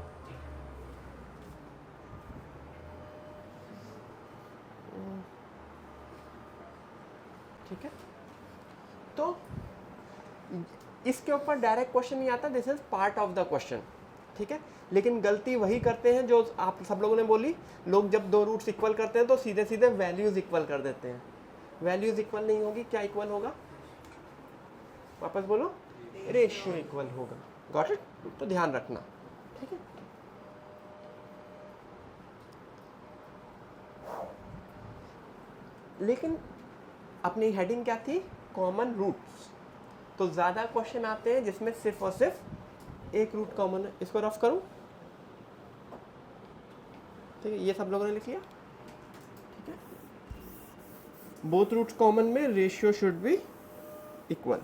ठीक है, तो इसके ऊपर डायरेक्ट क्वेश्चन नहीं आता, this is part of the question. ठीक है, लेकिन गलती वही करते हैं जो आप सब लोगों ने बोली। लोग जब दो रूट्स इक्वल करते हैं तो सीधे सीधे वैल्यूज इक्वल कर देते हैं। वैल्यूज इक्वल नहीं होगी, क्या इक्वल होगा? वापस बोलो, रेशियो इक्वल होगा। Got it? तो ध्यान रखना। ठीक है, लेकिन अपनी हेडिंग क्या थी? Common roots. तो ज़्यादा क्वेश्चन आते हैं जिसमें सिर्फ और सिर्फ एक रूट कॉमन है। इसको रफ करूं? ठीक है, ये सब लोगों ने लिख लिया? ठीक है, बोथ रूट्स कॉमन में रेशियो शुड बी इक्वल।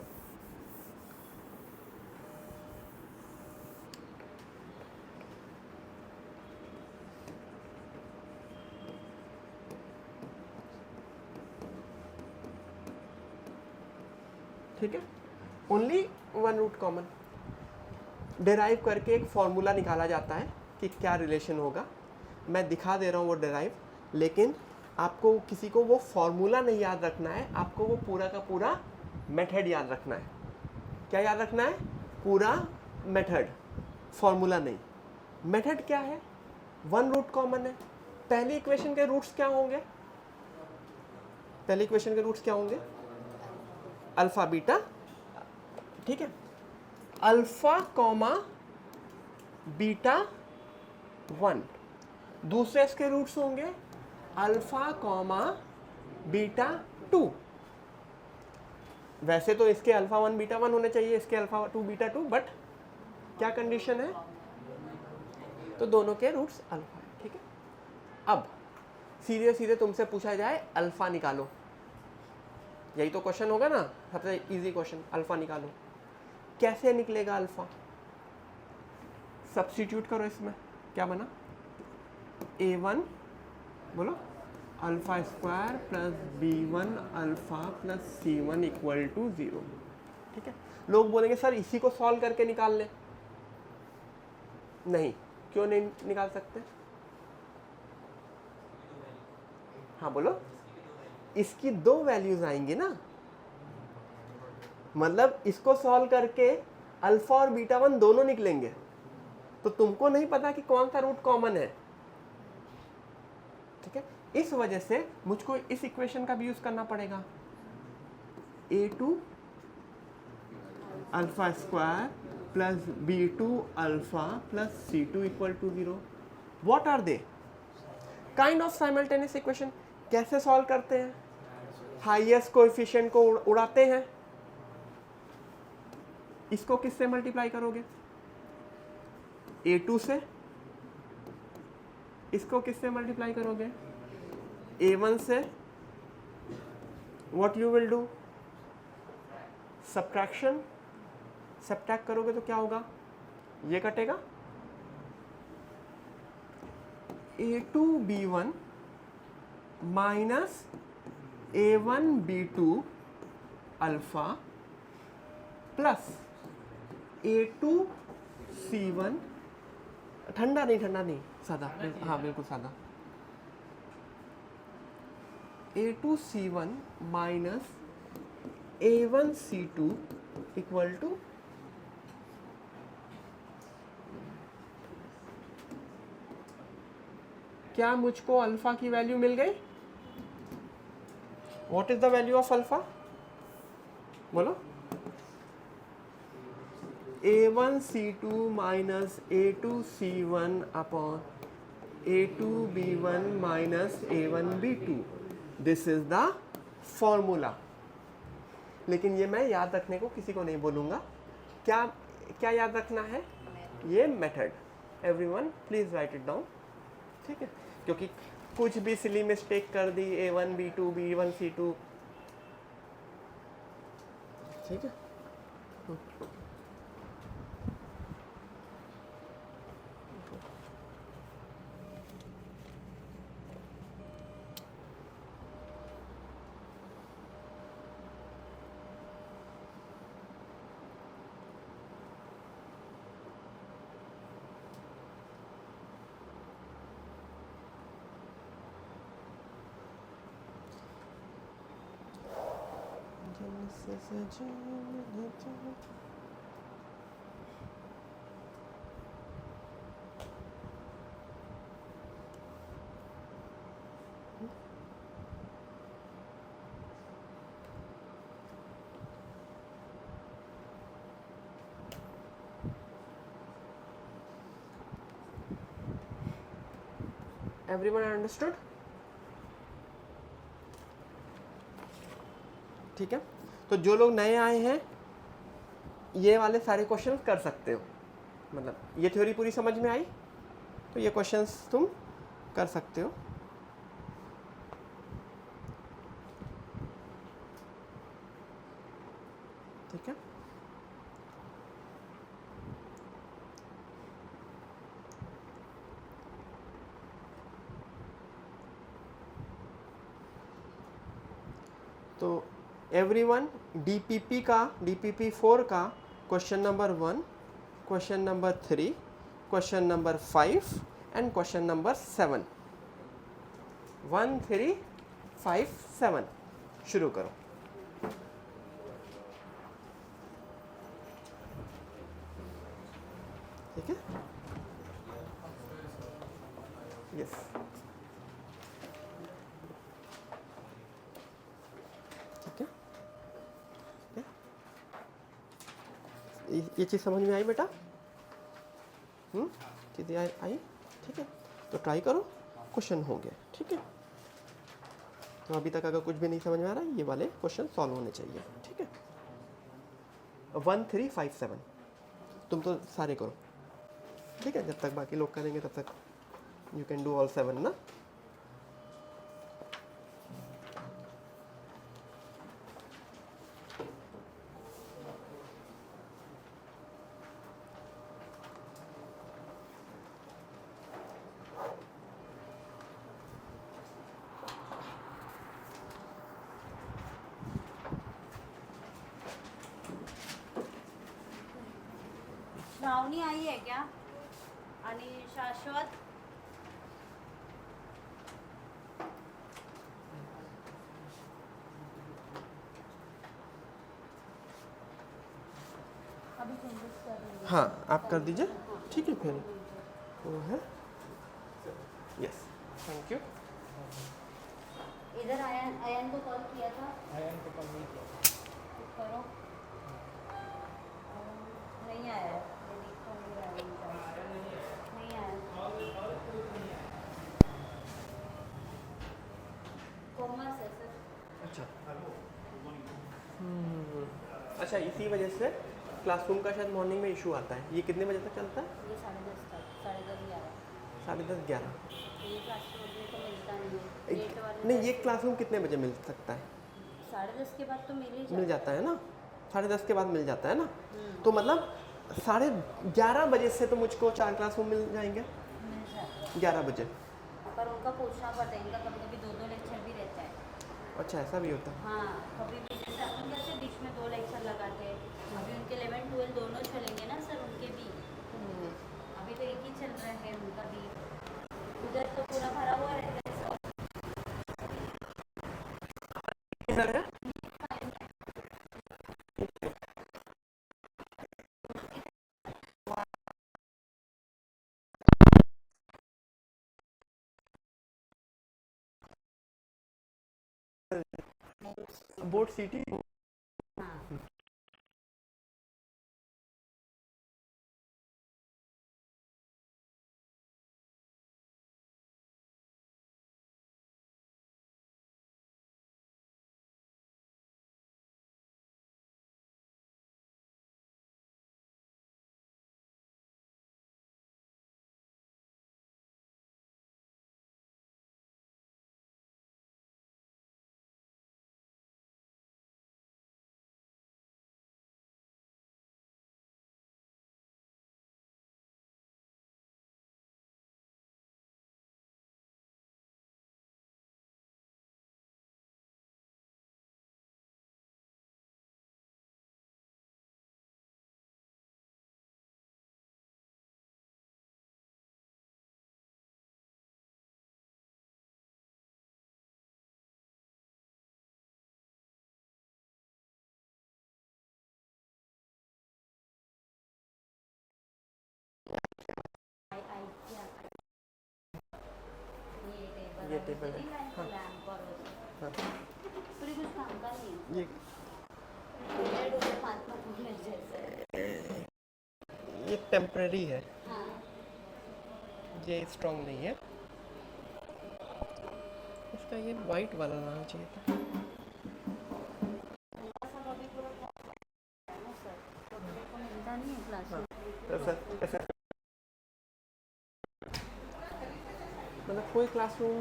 ठीक है, only one root common. Derive करके एक फॉर्मूला निकाला जाता है कि क्या रिलेशन होगा। मैं दिखा दे रहा हूँ वो डेराइव, लेकिन आपको किसी को वो फॉर्मूला नहीं याद रखना है, आपको वो पूरा का पूरा मेथड याद रखना है। क्या याद रखना है? पूरा मेथड, फॉर्मूला नहीं। मेथड क्या है? वन रूट कॉमन है। पहली इक्वेशन के रूट्स क्या होंगे? पहली इक्वेशन के रूट्स क्या होंगे? Alpha beta. ठीक है, अल्फा कॉमा बीटा 1। दूसरे इसके रूट्स होंगे अल्फा कॉमा बीटा 2। वैसे तो इसके अल्फा 1 बीटा 1 होने चाहिए, इसके अल्फा 2 बीटा 2, बट क्या कंडीशन है, तो दोनों के रूट्स अल्फा है, ठीक है। अब सीधे सीधे तुमसे पूछा जाए अल्फा निकालो, यही तो क्वेश्चन होगा ना, सबसे इजी क्वेश्चन, अल्फा निकालो। कैसे निकलेगा अल्फा? सब्स्टिट्यूट करो इसमें, क्या बना, a1 बोलो alpha square plus b1 alpha plus c1 equal to 0, ठीक है। लोग बोलेंगे सर इसी को सॉल्व करके निकाल ले, नहीं, क्यों नहीं निकाल सकते? हाँ बोलो, इसकी 2 वैल्यूज आएंगी ना, मतलब इसको सॉल्व करके अल्फा और बीटा 1 दोनों निकलेंगे, तो तुमको नहीं पता कि कौन सा रूट कॉमन है, ठीक है। इस वजह से मुझको इस इक्वेशन का भी यूज करना पड़ेगा, a2 alpha square plus b2 alpha plus c2 equal to 0। What are they? Kind of simultaneous equation. कैसे सॉल्व करते हैं? हाईएस्ट कोएफिशिएंट को उड़ाते हैं, इसको किससे मल्टीप्लाई करोगे? a2 से। इसको किससे मल्टीप्लाई करोगे? a1 से। What you will do? Subtraction. Subtract करोगे तो क्या होगा? ये कटेगा, a2b1 minus a1b2 alpha plus a2c1, ठंडा नहीं, सादा, हाँ बिल्कुल सादा, a2c1 minus a1c2 equal to, क्या मुझको अल्फा की वैल्यू मिल गई? What is the value of alpha? बोलो, a1c2 minus a2c1 upon a2b1 minus a1b2, this is the formula. लेकिन ये मैं याद रखने को किसी को नहीं बोलूँगा। क्या क्या याद रखना है? ये method. Everyone please right it down, ठीक है, क्योंकि कुछ भी सिली मिस्टेक कर दी, a1 b2 b1 c2, ठीक है। Everyone understood? ठीक है, तो जो लोग नए आए हैं ये वाले सारे क्वेश्चंस कर सकते हो, मतलब ये थ्योरी पूरी समझ में आई तो ये क्वेश्चंस तुम कर सकते हो। ठीक है, तो एवरीवन DPP का, DPP4 का question number 1, question number 3, question number 5 and question number 7, 1 3 5 7 शुरू करो। ठीक है, यस, ठीक है, ये चीज़ समझ में आई बेटा? चीज़ें आई? ठीक है, तो ट्राई करो, क्वेश्चन होंगे। ठीक है, तो अभी तक अगर कुछ भी नहीं समझ में आ रहा है, ये वाले क्वेश्चन सॉल्व होने चाहिए। ठीक है। 1357। तुम तो सारे करो, ठीक है, जब तक बाकी लोग करेंगे तब तक यू कैन डू ऑल 7 ना। श्रावणी आई है क्या? आणि शाश्वत अभी चेंजेस कर रही हूँ। हाँ आप कर दीजिए, ठीक है फिर वो है। Yes thank you. इधर अयन को कॉल किया था। आयन को कल नहीं किया। करो, नहीं आया है। ये देखो नहीं आया इनका। नहीं आया। कॉमर्स है सर। अच्छा अच्छा, इसी वजह से क्लासरूम का शायद मॉर्निंग में इशू आता है। ये कितने बजे तक चलता है? ये 10:30 तक, 10:30 11। 10:30 11। ये क्लासरूम में तो मिलता नहीं है। लेट वाले नहीं ये क्लासरूम कितने बजे मिल सकता है? 10:30 के बाद तो मिल जाता है ना, 10:30 के बाद मिल जाता है ना। हम्म। तो मतलब 11:30 बजे से तो मुझको 4 क्लासरूम मिल जाएंगे। मिल जाता है। 11 बजे। पर उनका पूछना पड़ता है, इनका कभी कभी 2-2 लेक्चर भी रहता है। अच्छा ऐसा भी होता है। हाँ कभी भी, जैसे अपन कैसे बीच में 2 लेक्चर लगाते हैं, अभी उनके 11-12 दोनों चलेंगे ना सर, उनके भी। अभी तो एक ही चल रहा है उनका भी। उधर तो पूरा भरा हुआ रहता है सर। इधर है? Board city. हाँ आई क्या ये टेबल है। हाँ लैंप और वो सब। हाँ पूरी कुछ काम का नहीं है। ये हाथ में फूलने जैसे। ये टेम्परेरी है, हाँ ये स्ट्रॉन्ग नहीं है। इसका ये वाइट वाला रहना चाहिए था। सब अभी पूरा है ना सर, तो मेरे को मिलता नहीं है क्लास में। ऐसा मतलब कोई क्लासरूम,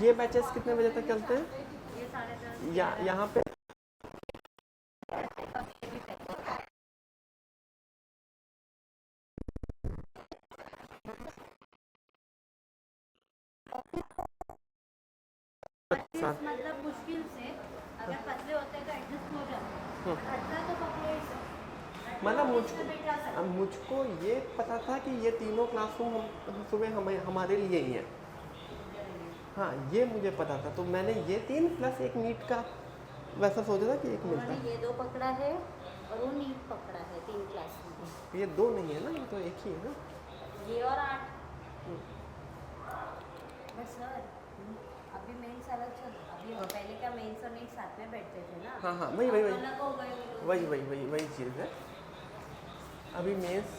ये बैचेस कितने बजे तक चलते हैं? ये 10:30 या यहाँ पे मतलब मुश्किल से अगर पतले होते हैं तो एडजस्ट हो जाते हैं, खट्टा तो पकड़े ही सर। मतलब मुझको ये पता था कि ये तीनों क्लासरूम सुबह हमारे लिए ही हैं। हाँ ये मुझे पता था, तो मैंने ये 3 प्लस एक नीट का वैसा सोचा था कि एक मिलता उन्होंने है। ये 2 पकड़ा है और वो नीट पकड़ा है 3 क्लास में। ये 2 नहीं है ना, ये तो एक ही है ना। ये और 8। बस सर अभी मेंस अलग चल, अभी पहले क्या मेंस और नीट साथ में बैठते थे ना। हाँ हाँ वही वही अब वही अलग हो गए वो लोग। वही चीज़ है। अभी मेंस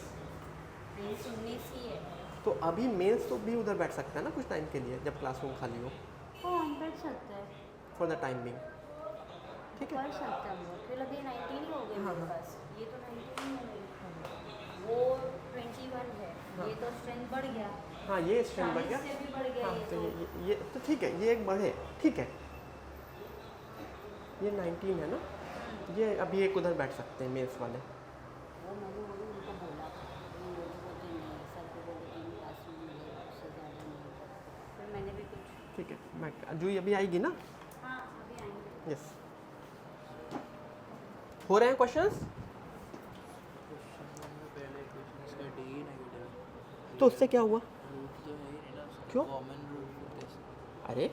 मेंस 19 ही है। तो अभी मेंस तो भी उधर बैठ सकता है ना कुछ टाइम के लिए, जब क्लासरूम खाली हो, हाँ बैठ सकते हैं। For the time being. ठीक है। कर सकते हैं हम लोग, फिर अभी 19 ही हो गए हाँ, मेरे हाँ। पास, ये तो 19 ही है मेरे, वो 21 है, हाँ। ये तो स्ट्रेंथ बढ़ गया, हाँ ये स्ट्रेंथ बढ़ 40 गया। से भी बढ़ गया हाँ ये तो तो। ये तो ठीक है, ये एक बढ़े, ठीक है। ये 19 है ना, ये अभी एक उधर बैठ सकते हैं मेल्स वाले। वो मैंने वही उनको बोला, वो लोग बोलते नहीं, सर को बोले 3 क्लासरूम मिलेगा, उससे ज़्यादा नहीं, फिर मैंने भी कुछ। ठीक है, मैं जूही अभी आएगी ना। हाँ अभी आएंगे। यस, हो रहे हैं क्वेश्चंस? तो उससे क्या हुआ? क्यों? अरे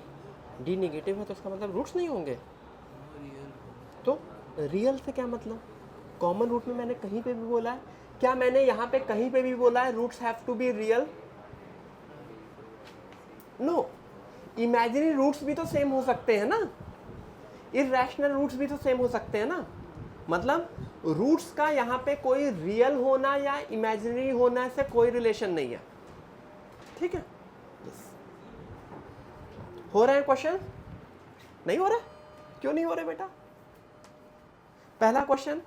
डी नेगेटिव है तो इसका मतलब रूट्स नहीं होंगे। तो रियल से क्या मतलब? कॉमन रूट में मैंने कहीं पे भी बोला है? क्या मैंने यहाँ पे कहीं पे भी बोला है roots have to be real? No. Imaginary roots भी तो सेम हो सकते हैं ना, इरैशनल रूट्स भी तो सेम हो सकते हैं ना। मतलब रूट्स का यहाँ पे कोई रियल होना या इमेजिनरी होना से कोई रिलेशन नहीं है, ठीक है। yes. हो रहा है क्वेश्चन? नहीं हो रहा? क्यों नहीं हो रहे बेटा? पहला क्वेश्चन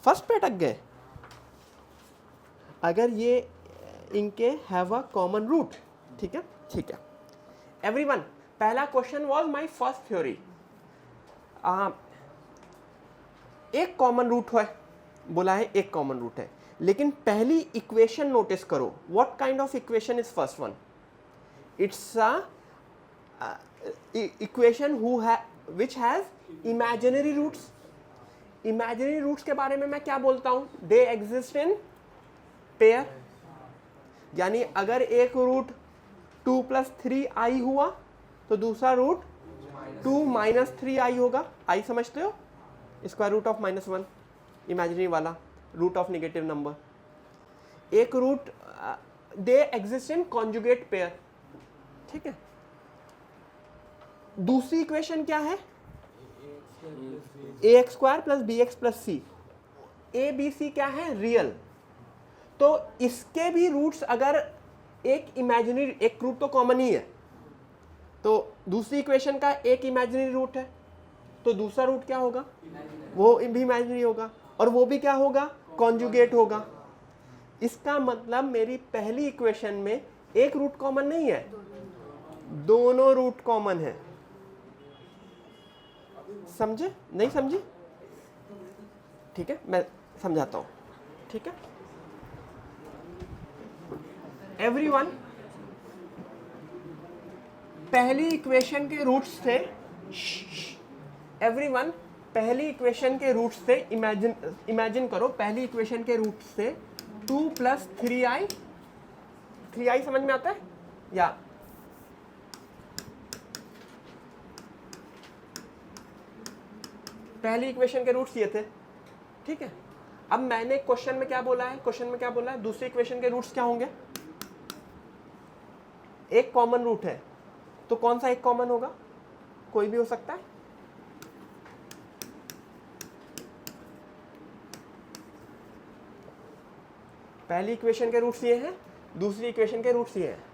फर्स्ट पे अटक गए। अगर ये इनके हैव अ कॉमन रूट, ठीक है, ठीक है। एवरीवन, पहला question was my first theory. एक कॉमन रूट है, बोला है एक कॉमन रूट है, लेकिन पहली इक्वेशन नोटिस करो। What kind of equation is first one? It's a equation which has imaginary roots. Imaginary roots के बारे में मैं क्या बोलता हूं? They exist in pair. यानी अगर एक रूट 2 + 3i हुआ तो दूसरा रूट 2 - 3i होगा। आई समझते हो? स्क्वायर रूट ऑफ -1, इमेजिनरी वाला, रूट ऑफ नेगेटिव नंबर। एक root, they exist in conjugate pair, ठीक है। दूसरी इक्वेशन क्या है? ax² + bx + c। a b c क्या है? रियल। तो इसके भी रूट्स, अगर एक इमेजिनरी, एक रूट तो कॉमन ही है, तो दूसरी इक्वेशन का एक इमेजिनरी रूट है, तो दूसरा रूट क्या होगा? वो भी इमेजिनरी होगा, और वो भी क्या होगा? कॉन्जुगेट होगा। इसका मतलब मेरी पहली इक्वेशन में एक रूट कॉमन नहीं है, दोनों रूट कॉमन है। समझे? नहीं समझे? ठीक है, मैं समझाता हूं, ठीक है। एवरीवन, पहली इक्वेशन के रूट्स थे, एवरीवन पहली इक्वेशन के रूट्स से इमेजिन करो, पहली इक्वेशन के रूट्स से 2 + 3i, 3i समझ में आता है? या पहली इक्वेशन के रूट्स ये थे, ठीक है। अब मैंने क्वेश्चन में क्या बोला है? क्वेश्चन में क्या बोला है? दूसरी इक्वेशन के रूट्स क्या होंगे? एक कॉमन रूट है, तो कौन सा एक कॉमन होगा? कोई भी हो सकता है। पहली इक्वेशन के रूट्स ये हैं, दूसरी इक्वेशन के रूट्स ये हैं।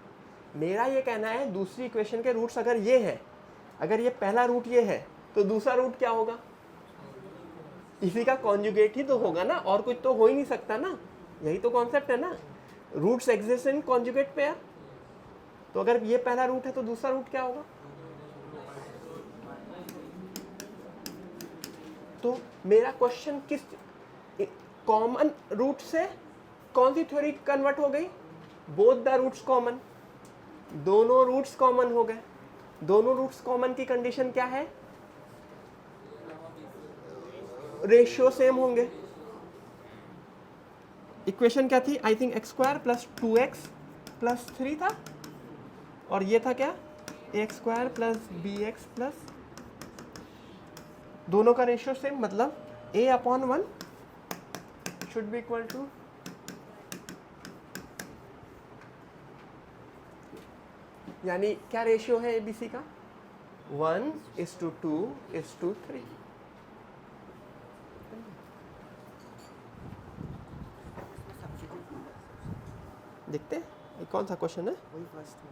मेरा ये कहना है दूसरी इक्वेशन के रूट्स अगर ये है, अगर ये पहला रूट ये है, तो दूसरा रूट क्या होगा? इसी का कॉन्जुगेट ही तो होगा ना, और कुछ तो हो ही नहीं सकता ना। यही तो कॉन्सेप्ट है ना, roots exist in conjugate pair. तो अगर ये पहला रूट है तो दूसरा रूट क्या होगा? तो मेरा क्वेश्चन किस कॉमन रूट से कौन सी थ्योरी कन्वर्ट हो गई? बोथ द रूट्स कॉमन, दोनों रूट्स कॉमन हो गए। दोनों रूट्स कॉमन की कंडीशन क्या है? रेशियो सेम होंगे। इक्वेशन क्या थी? आई थिंक x² + 2x + 3 था, और ये था क्या? ax² + bx + दोनों का रेशियो सेम, मतलब a/1 should be equal to यानी क्या रेशियो है ABC का? 1:2:3। देखते हैं ये कौन सा क्वेश्चन है? वही फर्स्ट में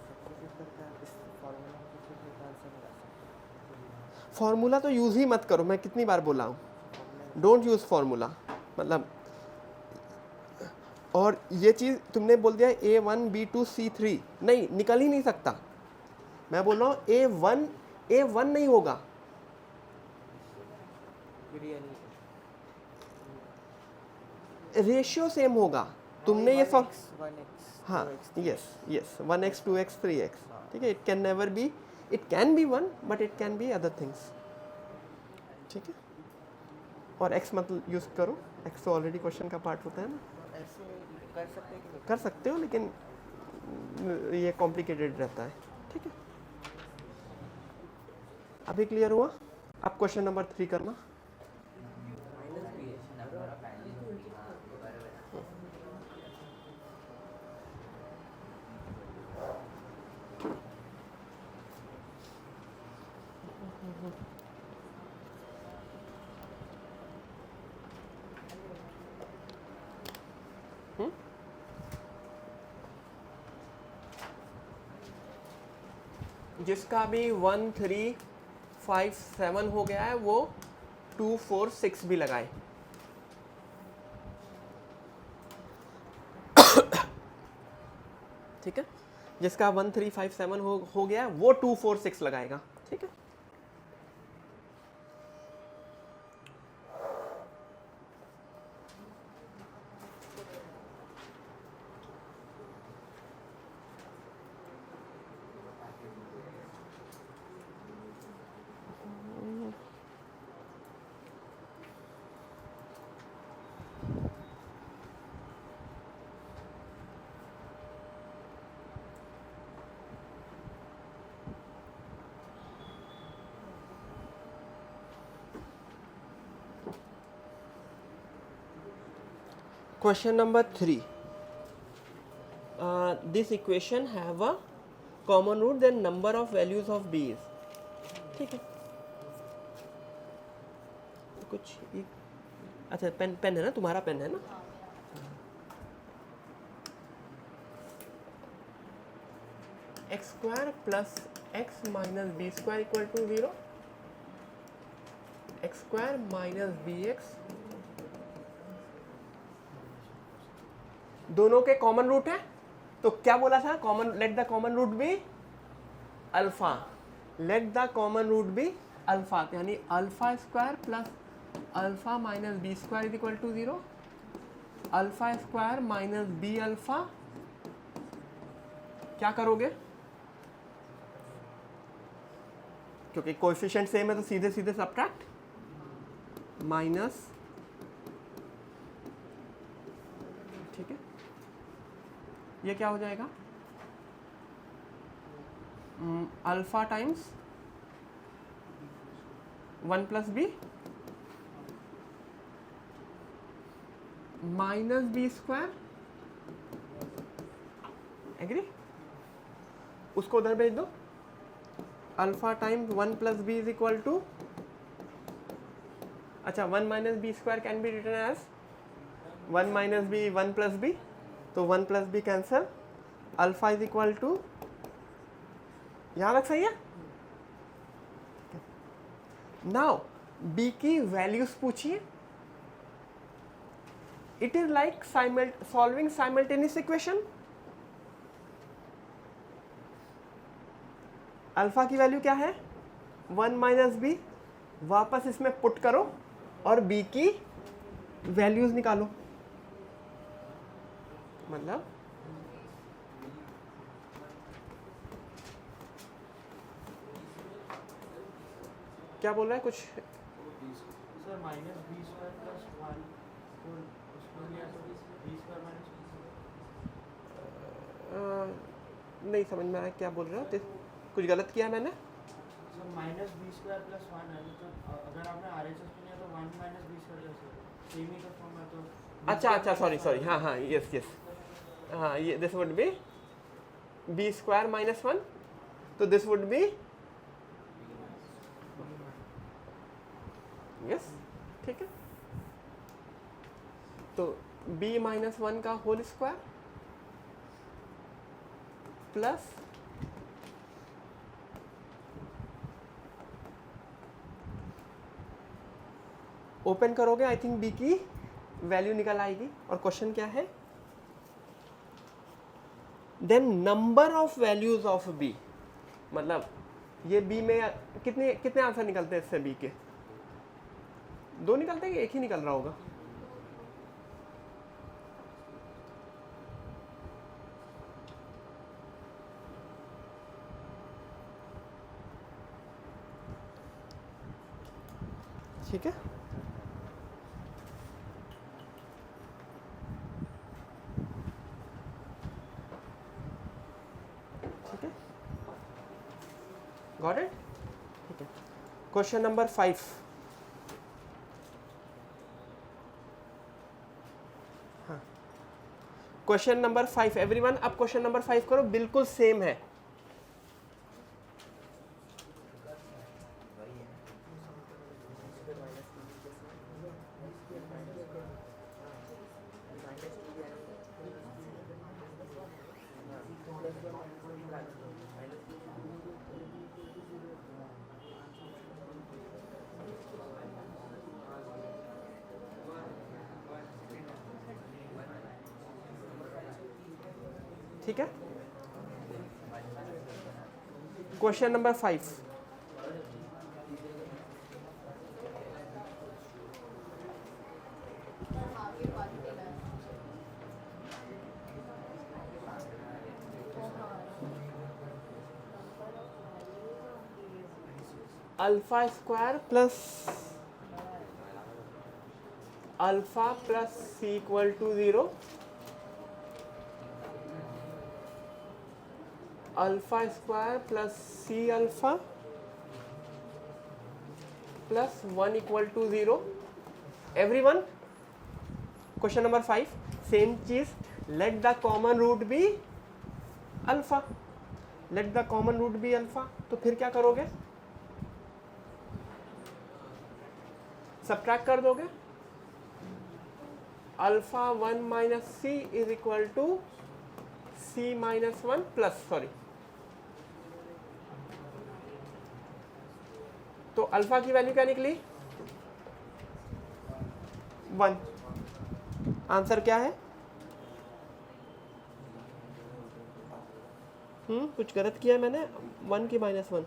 सब्स्टिट्यूट करके आप इस फॉर्मूला को कुछ निकाल सकते हैं। फॉर्मूला तो यूज़ ही मत करो, मैं कितनी बार बोला हूँ, डोंट यूज़ फॉर्मूला। मतलब और ये चीज़ तुमने बोल दिया A1 B2 C3, नहीं निकल ही नहीं सकता। मैं बोल रहा हूँ A1 नहीं होगा, फिर यानी रेशियो सेम होगा। तुमने ये सब 1x हाँ 2x yes 1x 2x 3x, ठीक है। It can never be, it can be 1 but it can be other things, ठीक है। और x मत यूज़ करो, x तो ऑलरेडी क्वेश्चन का पार्ट होता है ना। ऐसे कर सकते हैं कि कर सकते हो लेकिन ये कॉम्प्लिकेटेड रहता है, ठीक है। अभी क्लियर हुआ? अब क्वेश्चन नंबर 3 करना। जिसका भी 1 3 5 7 हो गया है वो 2 4 6 भी लगाए। ठीक है, जिसका 1 3 5 7 हो गया है वो 2 4 6 लगाएगा, ठीक है। Question number 3. This equation have a common root, then number of values of b is, ठीक है। कुछ अच्छा पेन है ना, तुम्हारा पेन है ना। X square plus x minus B square equal to 0, x square minus b x दोनों के कॉमन रूट है। तो क्या बोला था, common, let the common root be alpha, let the common root be alpha, यानी alpha square plus alpha minus B square is equal to 0, alpha square minus b alpha. क्या करोगे, क्योंकि कोएफिशिएंट सेम है तो सीधे सीधे सब्ट्रैक्ट माइनस, ठीक है। ये क्या हो जाएगा, alpha times 1 plus B minus B square, agree. उसको उधर भेज दो, alpha times 1 plus B is equal to, अच्छा 1 minus B square can be written as 1 minus B 1 plus B, तो 1 plus B cancel, alpha is equal to, यहाँ तक सही है। नाउ बी की वैल्यूज पूछिए। It is like solving simultaneous equation. Alpha की वैल्यू क्या है 1 माइनस बी, वापस इसमें पुट करो और बी की वैल्यूज निकालो। मतलब क्या बोल रहा है कुछ, sir minus B square plus 1 और उसमें लिया तो बी स्क्वायर माइनस, नहीं समझ में आया क्या बोल रहे हो, कुछ गलत किया मैंने। Sir minus B square plus 1 है तो अगर आपने आरएचएस में लिया तो 1 माइनस बी स्क्वायर कैसे, सेम ही तो फॉर्म है तो। अच्छा सॉरी हाँ यस हाँ, ये this would be b square minus 1, तो दिस वुड बी यस, ठीक है। तो b माइनस 1 का होल स्क्वायर प्लस ओपन करोगे आई थिंक बी की वैल्यू निकल आएगी। और क्वेश्चन क्या है, then number of values of b, मतलब ये बी में कितने कितने आंसर निकलते हैं इससे बी के? 2 निकलते हैं कि एक ही निकल रहा होगा? ठीक है, ठीक है, गॉट इट? ठीक है, क्वेश्चन नंबर 5। हाँ, क्वेश्चन नंबर 5 एवरीवन, अब क्वेश्चन नंबर 5 करो, बिल्कुल सेम है। ठीक है, question number 5, alpha square plus alpha plus c equal to 0, alpha square plus c alpha plus 1 equal to 0। Everyone, question number 5 same चीज, let the common root be alpha, let the common root be alpha. तो फिर क्या करोगे, सब्ट्रैक्ट कर दोगे, alpha 1 minus c is equal to c minus 1 plus, sorry, तो अल्फा की वैल्यू क्या निकली? 1। आंसर क्या है? कुछ गलत किया है मैंने? 1 की -1,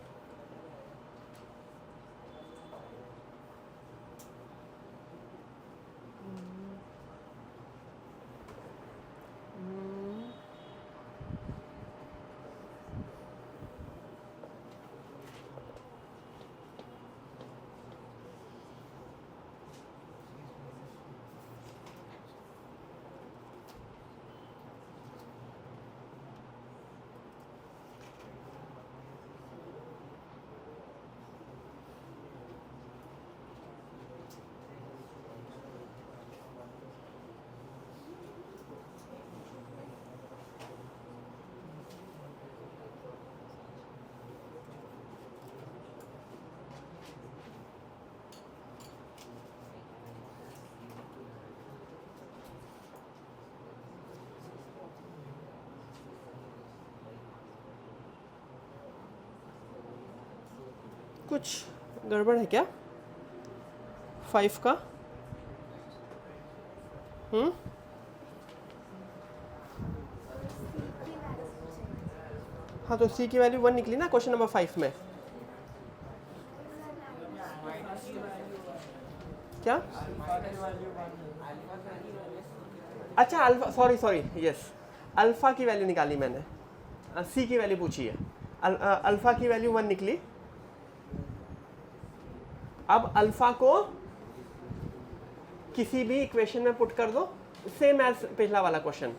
कुछ गड़बड़ है क्या 5 का? हाँ, तो सी की वैल्यू 1 निकली ना क्वेश्चन नंबर 5 में। क्या? अच्छा, अल्फा, सॉरी यस, अल्फा की वैल्यू निकाली मैंने, सी की वैल्यू पूछी है। अल्फा की वैल्यू 1 निकली। अब अल्फा को किसी भी इक्वेशन में पुट कर दो, सेम एज पिछला वाला क्वेश्चन।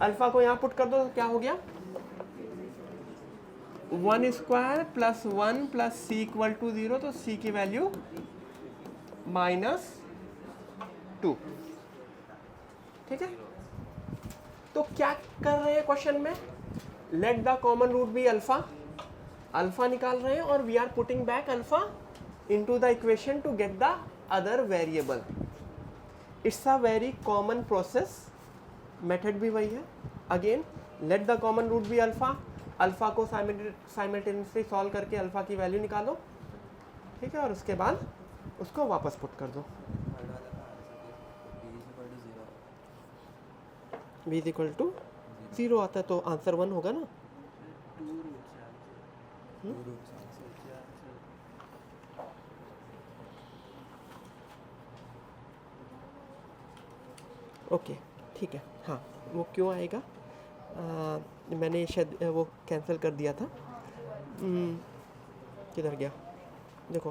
अल्फा को यहाँ पुट कर दो तो क्या हो गया? 1 square plus 1 plus c equal to 0, तो सी की वैल्यू -2। ठीक है, तो क्या कर रहे हैं क्वेश्चन में? Let the common root be alpha, alpha निकाल रहे हैं और we are putting back alpha into the equation to get the other variable. It's a very common process, method भी वही है। Again, let the common root be alpha, alpha को साइमल्टेनियसली सॉल्व करके अल्फा की वैल्यू निकालो, ठीक है, और उसके बाद उसको वापस पुट कर दो। b इज इक्वल टू 0 आता है तो आंसर 1 होगा ना। ओके ठीक है, हाँ वो क्यों आएगा, मैंने शायद वो कैंसिल कर दिया था। किधर गया, देखो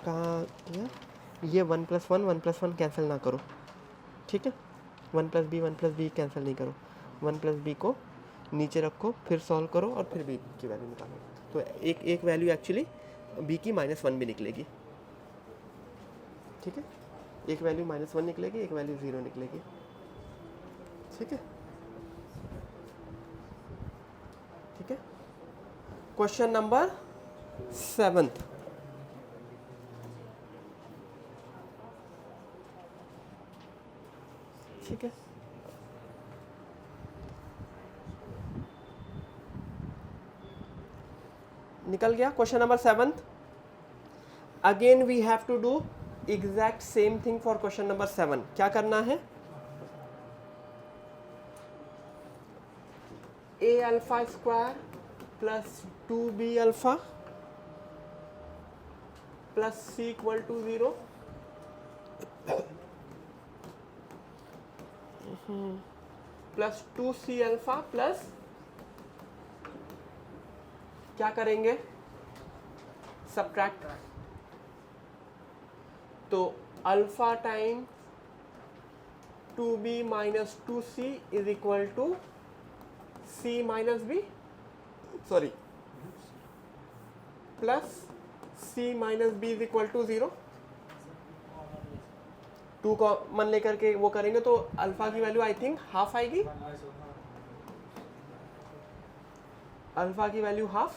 कहाँ गया, ये 1 + 1 1 + 1 कैंसिल ना करो, ठीक है। 1 + b कैंसिल नहीं करो, 1 + b को नीचे रखो, फिर सॉल्व करो और फिर b की वैल्यू निकालो। तो एक वैल्यू एक्चुअली b की -1 भी निकलेगी, ठीक है। एक वैल्यू -1 निकलेगी, एक वैल्यू 0 निकलेगी, ठीक है। ठीक है, क्वेश्चन नंबर 7। ठीक है, निकल गया question number 7। Again we have to do exact same thing for question number 7। क्या करना है, a∝² + 2b∝ + c = 0 + 2c∝ plus क्या करेंगे, सब्ट्रैक्ट। तो alpha time 2b - 2c is equal to c - b, sorry plus c - b is equal to 0। 2 common लेकर के वो करेंगे तो अल्फा की वैल्यू आई थिंक हाफ आएगी, अल्फा की वैल्यू हाफ